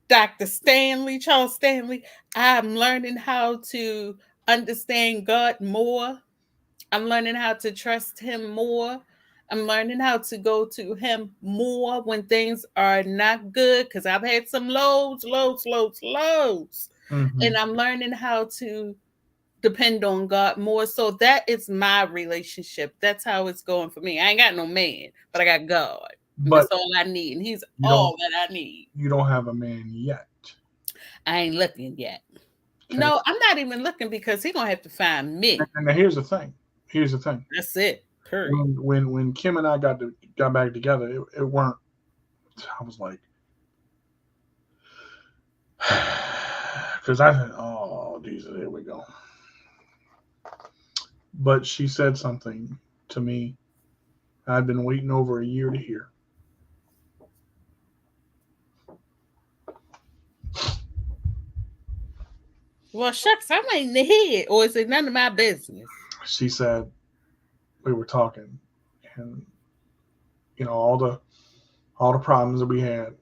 Speaker 2: Dr. Stanley, Charles Stanley. I'm learning how to understand God more. I'm learning how to trust him more. I'm learning how to go to him more when things are not good because I've had some lows. And I'm learning how to depend on God more. So that is my relationship. That's how it's going for me. I ain't got no man, but I got God. And
Speaker 1: But
Speaker 2: that's all I need. And he's
Speaker 1: you
Speaker 2: all
Speaker 1: don't
Speaker 2: that I need.
Speaker 1: you don't have a man yet.
Speaker 2: I ain't looking yet.
Speaker 1: Okay.
Speaker 2: No, I'm not even looking because he's gonna have to find me.
Speaker 1: And now here's the thing. Here's the thing.
Speaker 2: That's it. Period.
Speaker 1: When Kim and I got back together, it weren't. I was like, because I said, oh Jesus, here we go. But she said something to me I'd been waiting over a year to hear.
Speaker 2: Well, shucks, I'm in the head, or is it none of my business?
Speaker 1: She said, we were talking, and you know all the problems that we had.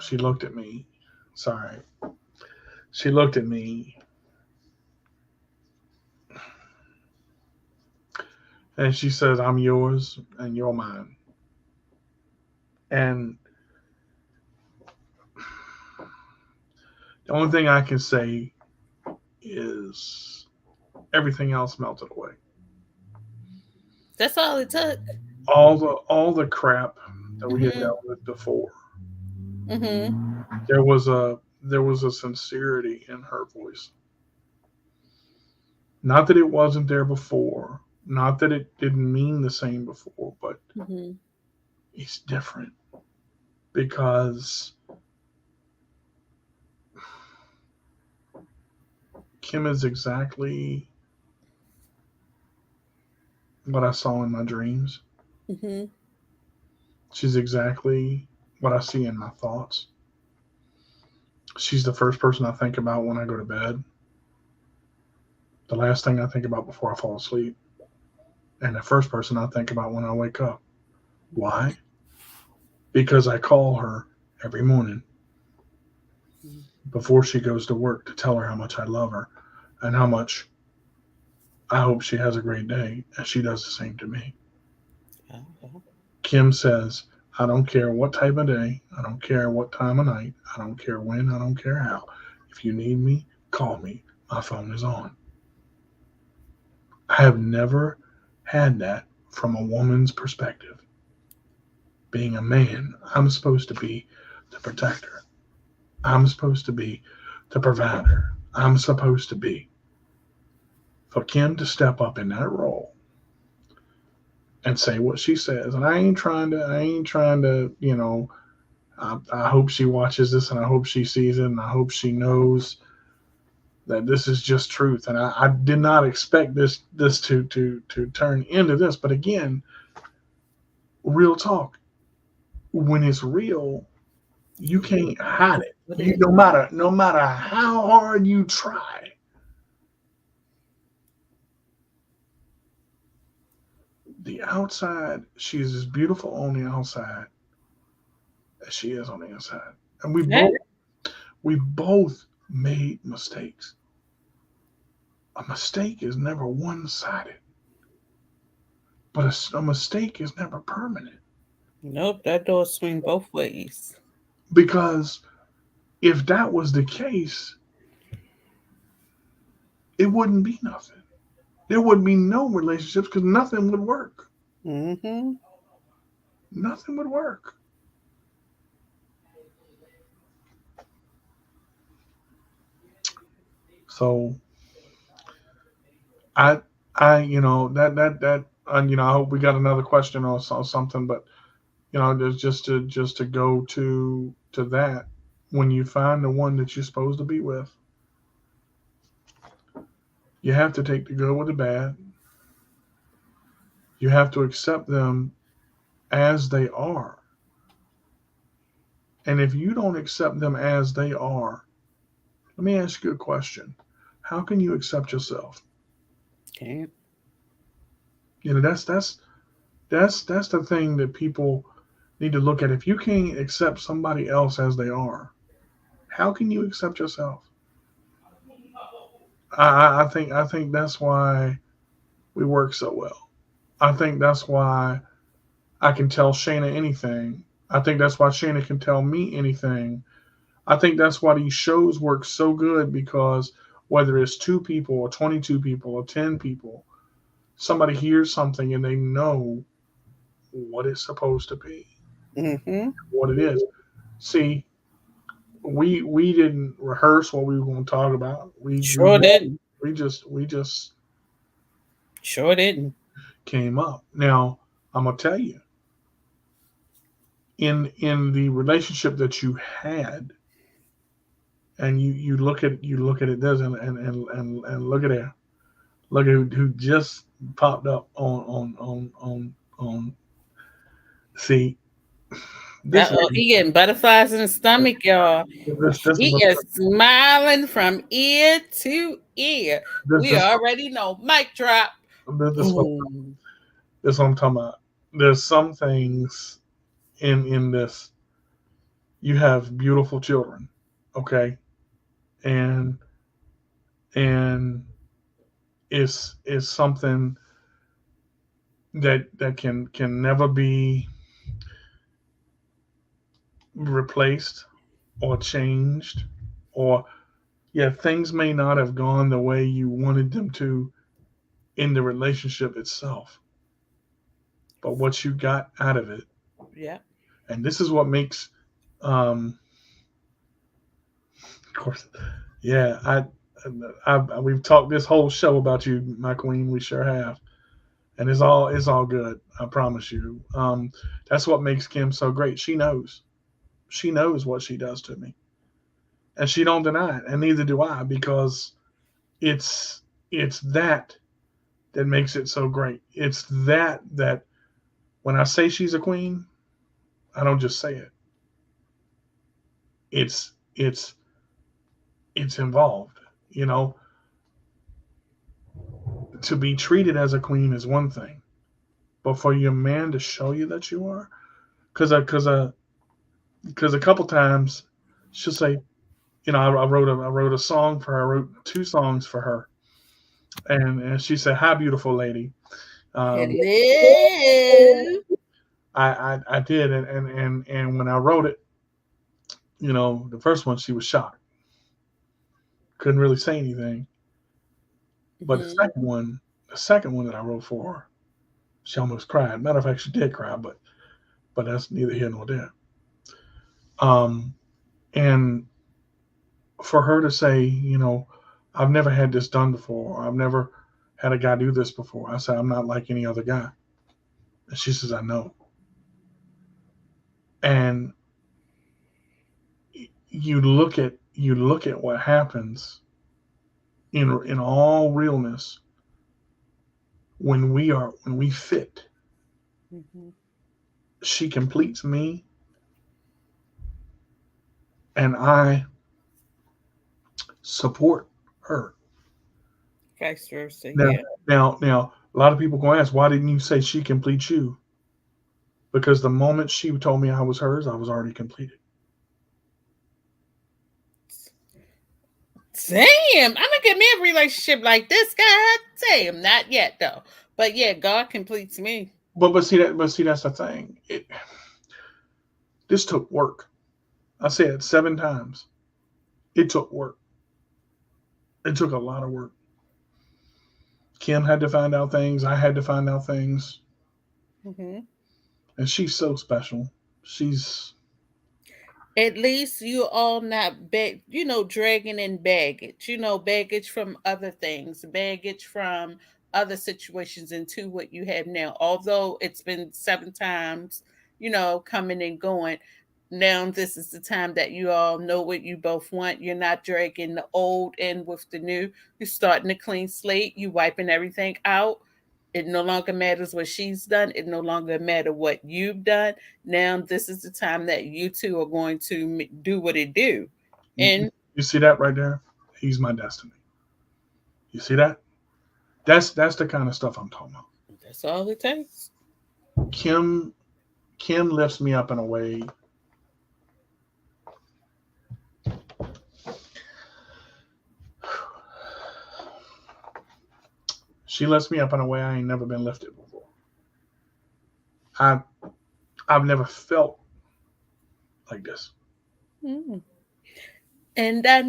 Speaker 1: She looked at me. Sorry. She looked at me, and she says, "I'm yours, and you're mine." And the only thing I can say is everything else melted away.
Speaker 2: That's all it took.
Speaker 1: All the crap that we had dealt with before.
Speaker 2: Mm-hmm.
Speaker 1: There was a sincerity in her voice. Not that it wasn't there before, not that it didn't mean the same before, but it's different because Kim is exactly what I saw in my dreams.
Speaker 2: Mm-hmm.
Speaker 1: She's exactly what I see in my thoughts. She's the first person I think about when I go to bed. The last thing I think about before I fall asleep. And the first person I think about when I wake up. Why? Because I call her every morning before she goes to work to tell her how much I love her and how much I hope she has a great day, and she does the same to me. Kim says, I don't care what type of day, I don't care what time of night, I don't care when, I don't care how. If you need me, call me. My phone is on. I have never had that from a woman's perspective. Being a man, I'm supposed to be the protector. I'm supposed to be the provider. I'm supposed to be. For Kim to step up in that role and say what she says, and I ain't trying to, you know, I hope she watches this and I hope she sees it and I hope she knows that this is just truth. And I did not expect this to turn into this. But again, real talk. When it's real, you can't hide it. No matter how hard you try. The outside, she's as beautiful on the outside as she is on the inside. And we both made mistakes. A mistake is never one-sided. But a mistake is never permanent.
Speaker 2: Nope, that door swing both ways.
Speaker 1: Because if that was the case, it wouldn't be nothing. There would be no relationships because nothing would work.
Speaker 2: Mm-hmm.
Speaker 1: Nothing would work. So I you know that and you know I hope we got another question or something, but you know there's just to go to that, when you find the one that you're supposed to be with, you have to take the good with the bad. You have to accept them as they are. And if you don't accept them as they are, let me ask you a question. How can you accept yourself?
Speaker 2: Can't.
Speaker 1: You know, that's the thing that people need to look at. If you can't accept somebody else as they are, how can you accept yourself? I think that's why we work so well. I think that's why I can tell Shayna anything. I think that's why Shayna can tell me anything. I think that's why these shows work so good, because whether it's 2 people or 22 people or 10 people, somebody hears something and they know what it's supposed to be,
Speaker 2: Mm-hmm.
Speaker 1: what it is. See, we didn't rehearse what we were going to talk about.
Speaker 2: Sure didn't.
Speaker 1: We just
Speaker 2: Sure didn't.
Speaker 1: came up. Now, I'm gonna tell you, in the relationship that you had, and you look at it does and look at it. Look at who just popped up on see this
Speaker 2: Uh-oh, he getting butterflies in his stomach, y'all.
Speaker 1: this
Speaker 2: He is smiling from ear to ear. We
Speaker 1: this
Speaker 2: already know. Mic drop.
Speaker 1: this
Speaker 2: Boom.
Speaker 1: this what I'm talking about. There's some things in this. You have beautiful children, okay, and and it's something that can never be replaced or changed, or yeah, things may not have gone the way you wanted them to in the relationship itself, but what you got out of it.
Speaker 2: Yeah.
Speaker 1: And this is what makes of course, yeah, we've talked this whole show about you, my queen. We sure have, and it's all good. I promise you. That's what makes Kim so great. She knows what she does to me, and she don't deny it, and neither do I, because it's it's that makes it so great. It's that when I say she's a queen, I don't just say it. It's it's involved. You know, to be treated as a queen is one thing, but for your man to show you that you are, because a couple times she'll say, you know, I wrote a song for her. I wrote 2 songs for her, and she said, "Hi, beautiful lady." Um,
Speaker 2: Hello.
Speaker 1: I did, and when I wrote it, you know, the first one she was shocked, couldn't really say anything, but
Speaker 2: Mhm.
Speaker 1: the second one that I wrote for her, she almost cried. Matter of fact, she did cry, but that's neither here nor there. Um, and for her to say, you know, I've never had this done before. I've never had a guy do this before. I said, I'm not like any other guy. And she says, I know. And you look at what happens in all realness when we fit.
Speaker 2: Mhm.
Speaker 1: She completes me, and I support her.
Speaker 2: Vice versa.
Speaker 1: Now,
Speaker 2: Yeah.
Speaker 1: now, a lot of people gonna ask, why didn't you say she completes you? Because the moment she told me I was hers, I was already completed.
Speaker 2: Damn. I'm gonna get me a relationship like this. God damn. Not yet though. But yeah, God completes me.
Speaker 1: But see that's the thing. This took work. I said it 7 times. It took work. It took a lot of work. Kim had to find out things. I had to find out things.
Speaker 2: Mhm.
Speaker 1: And she's so special. She's
Speaker 2: At least you all not dragging in baggage, baggage from other things, baggage from other situations into what you have now. Although it's been 7 times, coming and going. Now this is the time that you all know what you both want. You're not dragging the old in with the new. You're starting a clean slate. You wiping everything out. It no longer matters what she's done. It no longer matter what you've done. Now this is the time that you two are going to do what it do.
Speaker 1: you,
Speaker 2: And
Speaker 1: you see that right there? He's my destiny. You see that? That's the kind of stuff I'm talking about.
Speaker 2: that's all it takes.
Speaker 1: Kim Kim lifts me up in a way. She lifts me up in a way I ain't never been lifted before. I I've never felt like this.
Speaker 2: Mm. And I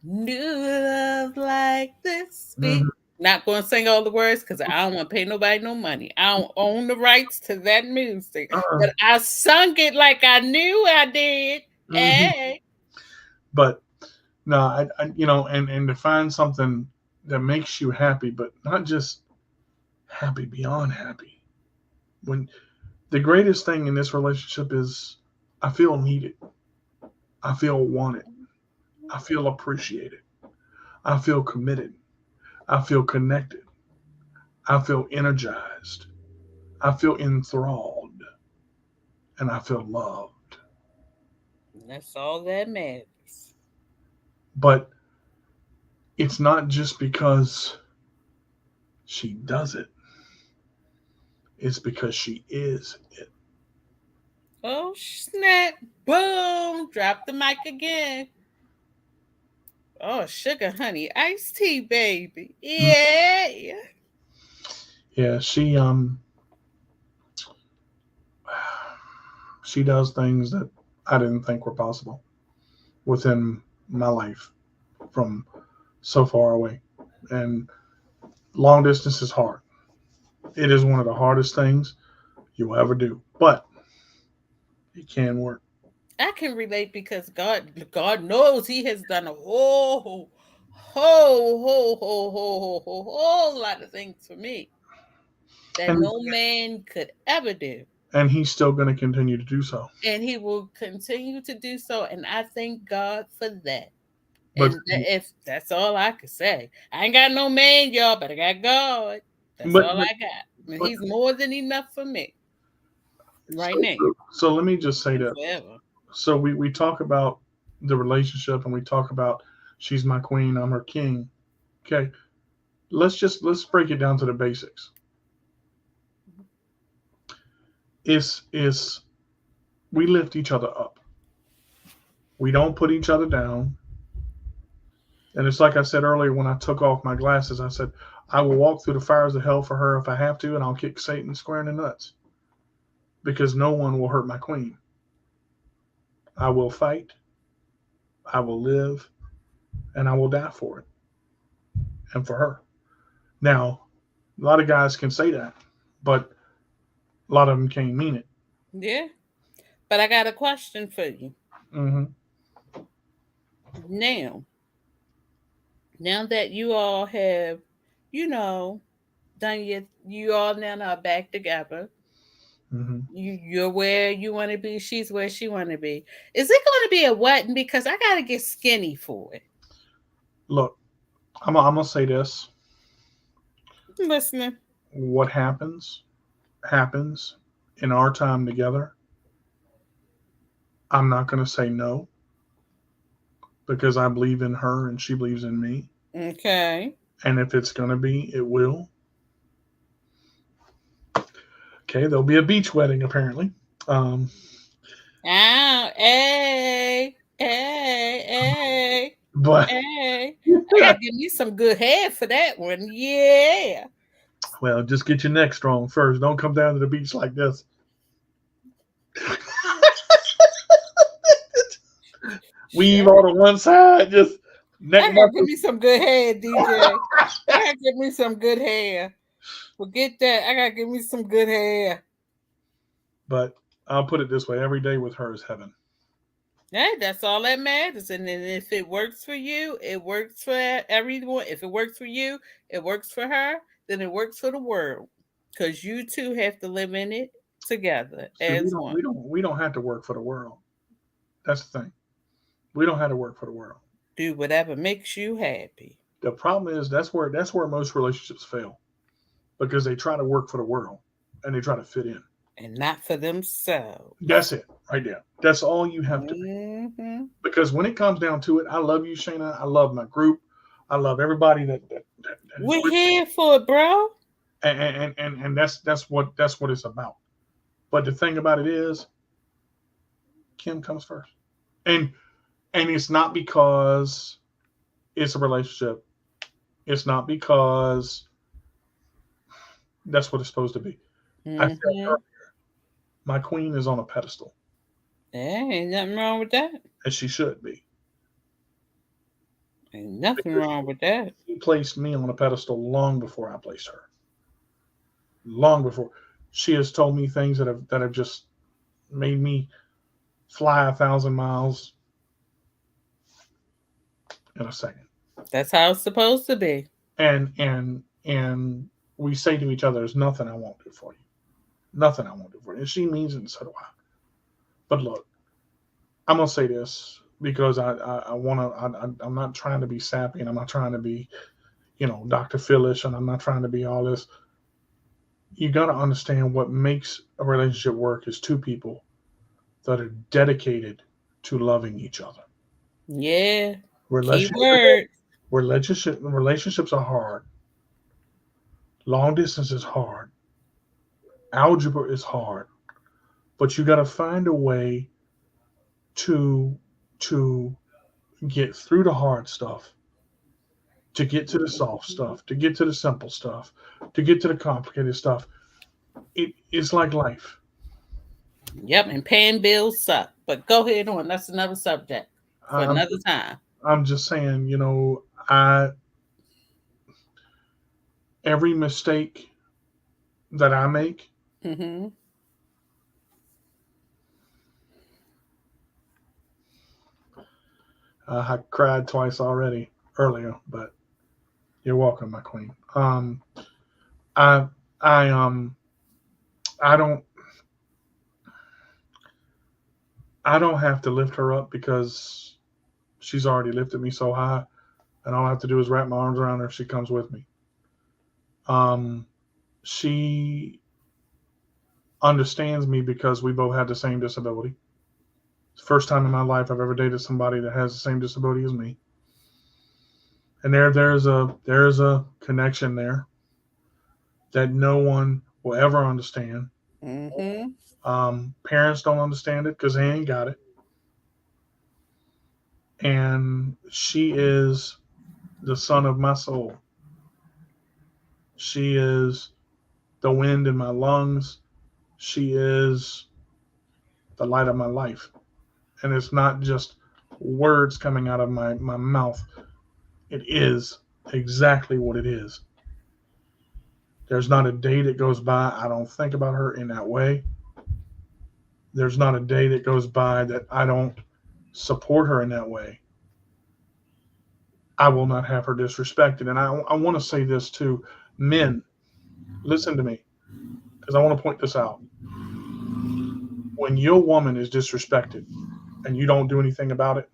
Speaker 2: New love like this.
Speaker 1: Mhm.
Speaker 2: Not going to sing all the words because I don't want to pay nobody no money. I don't own the rights to that music,
Speaker 1: Uh-uh.
Speaker 2: but I sung it like I knew I did.
Speaker 1: Mhm.
Speaker 2: Hey,
Speaker 1: But no, and to find something that makes you happy, but not just happy beyond happy. When the greatest thing in this relationship is I feel needed, I feel wanted, I feel appreciated, I feel committed, I feel connected, I feel energized, I feel enthralled, and I feel loved.
Speaker 2: that's all that matters.
Speaker 1: But it's not just because she does it, it's because she is it.
Speaker 2: Oh, snap. Boom. Drop the mic again. Oh, sugar, honey, iced tea, baby. Yeah.
Speaker 1: Yeah, she does things that I didn't think were possible within my life from so far away. And long distance is hard. It is one of the hardest things you'll ever do, but it can work.
Speaker 2: I can relate because God knows He has done a whole lot of things for me that
Speaker 1: And
Speaker 2: no man could ever do.
Speaker 1: and he's still going to continue to do so.
Speaker 2: And He will continue to do so. And I thank God for that.
Speaker 1: But
Speaker 2: And if that's all I could say, I ain't got no man, y'all, but I got God. That's
Speaker 1: but
Speaker 2: all
Speaker 1: but,
Speaker 2: I got. And
Speaker 1: but
Speaker 2: He's more than enough for me right
Speaker 1: so,
Speaker 2: now
Speaker 1: so let me just say
Speaker 2: and
Speaker 1: this.
Speaker 2: forever.
Speaker 1: So we talk about the relationship and we talk about she's my queen, I'm her king. Okay. Let's break it down to the basics. Is we lift each other up. We don't put each other down. And it's like I said earlier when I took off my glasses, I said, I will walk through the fires of hell for her if I have to, and I'll kick Satan square in the nuts because no one will hurt my queen. I will fight, I will live, and I will die for it and for her. Now, a lot of guys can say that, but a lot of them can't mean it.
Speaker 2: Yeah. But I got a question for you.
Speaker 1: Hmm.
Speaker 2: Now, now that you all have, you know, done you all now are back together.
Speaker 1: Hmm.
Speaker 2: You're where you want to be. She's where she want to be. Is it going to be a wedding? Because I got to get skinny for it.
Speaker 1: Look, I'm going to say this.
Speaker 2: I'm listening.
Speaker 1: What happens in our time together. I'm not going to say no because I believe in her and she believes in me.
Speaker 2: Okay.
Speaker 1: And if it's going to be, it will. Okay, there'll be a beach wedding apparently. Um,
Speaker 2: Oh, hey, hey, hey,
Speaker 1: but
Speaker 2: hey. I got to give me some good hair for that one. Yeah.
Speaker 1: well, just get your neck strong first. Don't come down to the beach like this. Weave
Speaker 2: Sure.
Speaker 1: on to one side, just neck
Speaker 2: I gotta give
Speaker 1: muscles.
Speaker 2: me some good hair, DJ. I gotta give me some good hair. Forget that. I gotta give me some good hair.
Speaker 1: But I'll put it this way: every day with her is heaven.
Speaker 2: Hey, that's all that matters. And then if it works for you, it works for everyone. If it works for you, it works for her. Then it works for the world. Because you two have to live in it together
Speaker 1: See, we
Speaker 2: as
Speaker 1: don't,
Speaker 2: one.
Speaker 1: we don't, we don't have to work for the world. That's the thing. We don't have to work for the world.
Speaker 2: Do whatever makes you happy.
Speaker 1: The problem is that's where most relationships fail because they try to work for the world and they try to fit in.
Speaker 2: And not for themselves.
Speaker 1: That's it, right there. That's all you have to be.
Speaker 2: Mm-hmm.
Speaker 1: Because when it comes down to it, I love you, Shayna. I love my group. I love everybody that is
Speaker 2: We're
Speaker 1: with me.
Speaker 2: here for it, bro.
Speaker 1: And that's what it's about. But the thing about it is, Kim comes first, and and it's not because it's a relationship. It's not because that's what it's supposed to be. I said
Speaker 2: Mm-hmm.
Speaker 1: my queen is on a pedestal,
Speaker 2: Yeah, ain't nothing wrong with that.
Speaker 1: as she should be.
Speaker 2: Ain't nothing
Speaker 1: because
Speaker 2: wrong with that.
Speaker 1: she placed me on a pedestal long before I placed her. Long before. She has told me things that have just made me fly 1,000 miles in a second.
Speaker 2: That's how it's supposed to be.
Speaker 1: And we say to each other, "There's nothing I won't do for you. Nothing I won't do for you." And she means it, and so do I. But look, I'm gonna say this because I want to. I'm not trying to be sappy, and I'm not trying to be, Dr. Phyllis, and I'm not trying to be all this. You got to understand what makes a relationship work is two people that are dedicated to loving each other.
Speaker 2: Yeah.
Speaker 1: Relationship,
Speaker 2: Keyword.
Speaker 1: relationships are hard. Long distance is hard. Algebra is hard. But you got to find a way to to get through the hard stuff, to get to the soft stuff, to get to the simple stuff, to get to the complicated stuff. It's like life.
Speaker 2: Yep, and paying bills suck. But go ahead on. That's another subject for
Speaker 1: I'm
Speaker 2: another time.
Speaker 1: I'm just saying, I every mistake that I make,
Speaker 2: Mm-hmm.
Speaker 1: I cried twice already earlier, but you're welcome, my queen. I I I don't I don't have to lift her up because she's already lifted me so high, and all I have to do is wrap my arms around her if she comes with me. Um, she understands me because we both had the same disability. It's the first time in my life I've ever dated somebody that has the same disability as me. And there's a connection there that no one will ever understand.
Speaker 2: Mm-hmm.
Speaker 1: Parents don't understand it because they ain't got it. And she is the sun of my soul. She is the wind in my lungs. She is the light of my life. And it's not just words coming out of my mouth. It is exactly what it is. There's not a day that goes by I don't think about her in that way. There's not a day that goes by that I don't support her in that way. I will not have her disrespected. And I want to say this too. Men, listen to me, because I want to point this out. When your woman is disrespected and you don't do anything about it,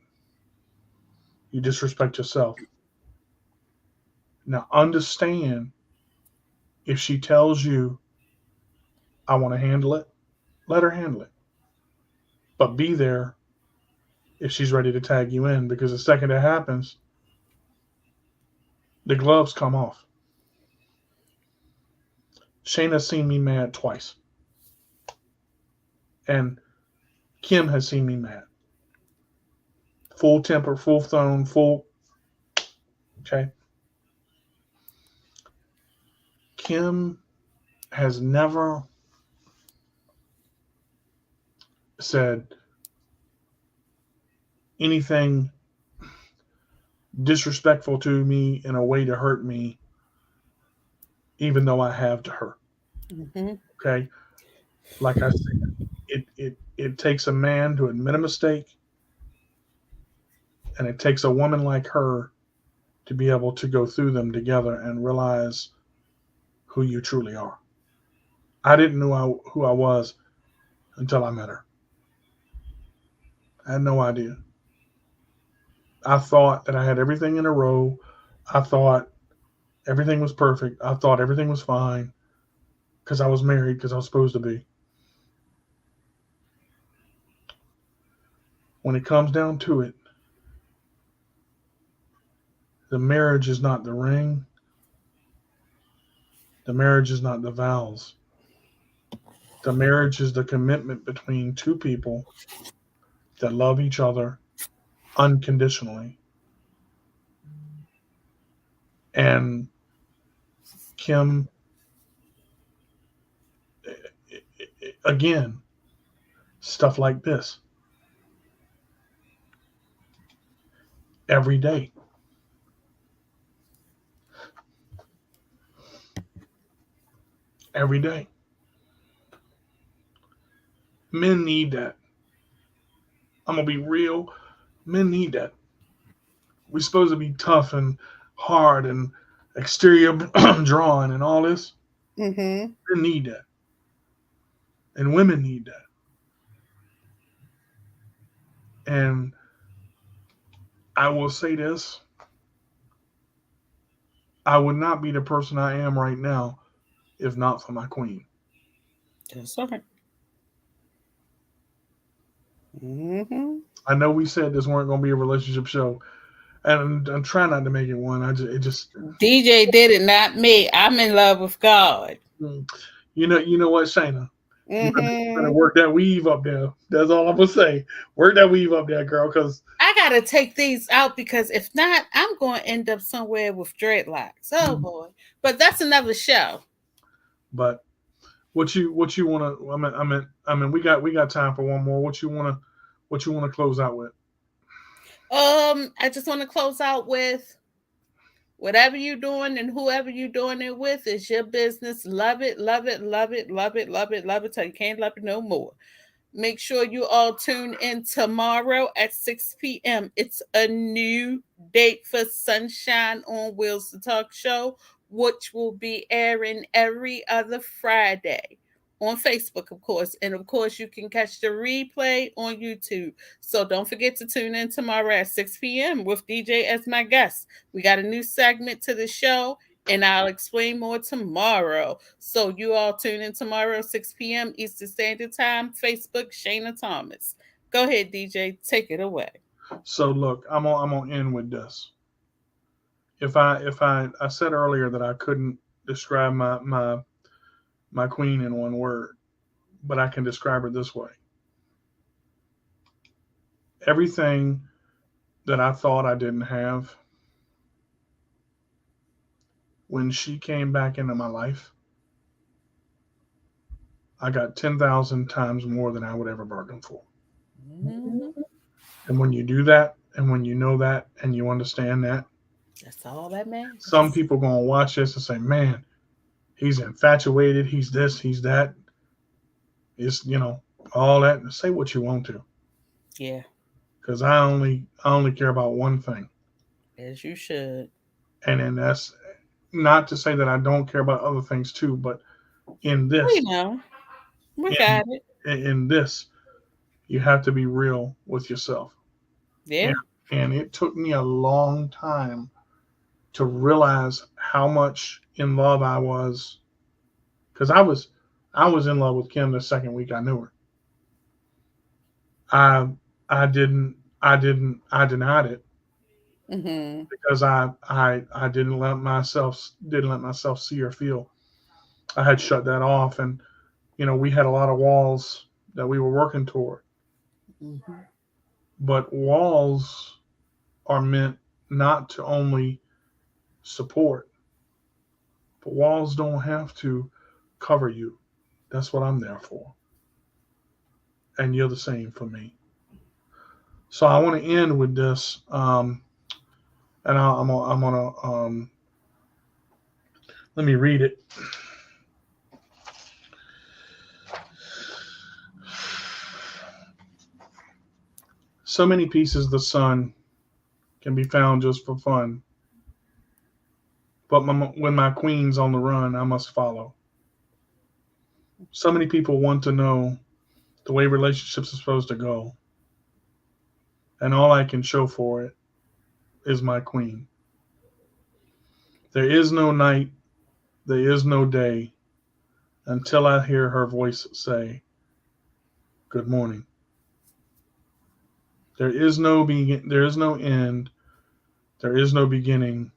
Speaker 1: you disrespect yourself. Now, understand, if she tells you, "I want to handle it," let her handle it. But be there if she's ready to tag you in, because the second that happens, the gloves come off. Shayna's seen me mad twice, and Kim has seen me mad. Full temper, full thrown, full. Okay. Kim has never said anything disrespectful to me in a way to hurt me, even though I have to her.
Speaker 2: Mm-hmm.
Speaker 1: Okay. Like I said, it takes a man to admit a mistake, and it takes a woman like her to be able to go through them together and realize who you truly are. I didn't know who I was until I met her. I had no idea. I thought that I had everything in a row. I thought everything was perfect. I thought everything was fine because I was married, because I was supposed to be. When it comes down to it, the marriage is not the ring. The marriage is not the vows. The marriage is the commitment between two people that love each other unconditionally. And Kim, again, stuff like this every day. every day. Men need that. I'm gonna be real. Men need that. We're supposed to be tough and hard and exterior drawing and all this.
Speaker 2: Mm-hmm.
Speaker 1: Men need that, and women need that. And I will say this: I would not be the person I am right now if not for my queen.
Speaker 2: That's all right. Mm-hmm.
Speaker 1: I know we said this weren't going to be a relationship show, and I'm trying not to make it one. It just
Speaker 2: DJ did it, not me. I'm in love with God.
Speaker 1: you know what, Shayna, you better
Speaker 2: Mm-hmm.
Speaker 1: work that weave up there. That's all I'm gonna say. Work that weave up there, girl. Because
Speaker 2: I gotta take these out because if not, I'm going to end up somewhere with dreadlocks. Oh boy! But that's another show.
Speaker 1: but what you want to? I mean, we got time for one more. What you want to close out with?
Speaker 2: I just want to close out with whatever you're doing and whoever you're doing it with is your business. Love it, love it, love it, love it, love it, love it till you can't love it no more. Make sure you all tune in tomorrow at 6 p.m. It's a new date for Sunshine on Wheels, the talk show, which will be airing every other Friday on Facebook, of course. And of course, you can catch the replay on YouTube. So don't forget to tune in tomorrow at 6 p.m. with DJ as my guest. We got a new segment to the show, and I'll explain more tomorrow. So you all tune in tomorrow, 6 p.m. Eastern Standard Time, Facebook, Shayna Thomas. Go ahead, DJ. Take it away.
Speaker 1: So look, I'm gonna end with this. If I said earlier that I couldn't describe my queen in one word, but I can describe her this way. Everything that I thought I didn't have, when she came back into my life, I got 10,000 times more than I would ever bargain for.
Speaker 2: Mm-hmm.
Speaker 1: And when you do that, and when you know that, and you understand that,
Speaker 2: That's all that matters.
Speaker 1: some people going to watch this and say, man, he's infatuated, he's this, he's that. It's, all that. Say what you want to.
Speaker 2: Yeah.
Speaker 1: Because I only care about one thing.
Speaker 2: As you should.
Speaker 1: And then that's not to say that I don't care about other things too, but in this,
Speaker 2: We know. We got it.
Speaker 1: in this, you have to be real with yourself.
Speaker 2: Yeah.
Speaker 1: And it took me a long time to realize how much in love I was, because I was in love with Kim the second week I knew her. I denied it
Speaker 2: Mm-hmm.
Speaker 1: because I didn't let myself see or feel. I had shut that off, and we had a lot of walls that we were working toward.
Speaker 2: Mm-hmm.
Speaker 1: But walls are meant not to only support, but walls don't have to cover you. That's what I'm there for. And you're the same for me. So I want to end with this, and I'm gonna let me read it. So many pieces of the sun can be found just for fun, but when my queen's on the run, I must follow. So many people want to know the way relationships are supposed to go, and all I can show for it is my queen. There is no night, there is no day, until I hear her voice say, "Good morning." There is no end, there is no beginning.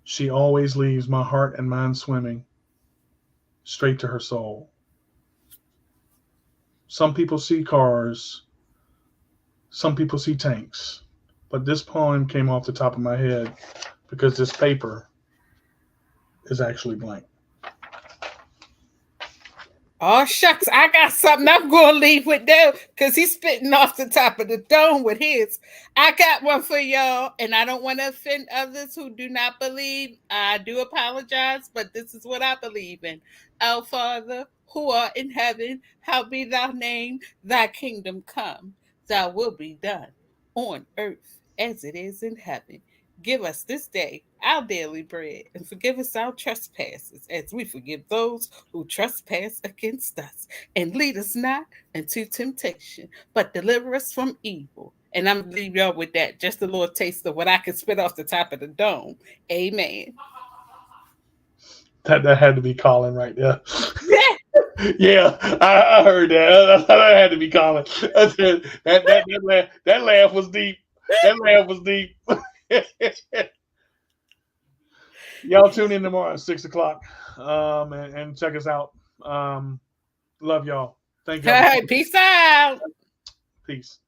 Speaker 1: She always leaves my heart and mind swimming straight to her soul. Some people see cars, some people see tanks, but this poem came off the top of my head because this paper is actually blank.
Speaker 2: Oh shucks, I got something I'm going to leave with them because he's spitting off the top of the dome with his. I got one for y'all, and I don't want to offend others who do not believe. I do apologize, but this is what I believe in. Our Father, who art in heaven, hallowed be thy name, thy kingdom come, thy will be done on earth as it is in heaven. Give us this day our daily bread, and forgive us our trespasses as we forgive those who trespass against us. And lead us not into temptation, but deliver us from evil. And I'm going to leave y'all with that. Just a little taste of what I can spit off the top of the dome. Amen.
Speaker 1: That had to be Colin right there.
Speaker 2: Yeah.
Speaker 1: Yeah, I heard that. That had to be Colin. That laugh was deep. That laugh was deep. Y'all tune in tomorrow at 6:00, and check us out. Love y'all. Thank y'all.
Speaker 2: All right, peace out.
Speaker 1: Peace.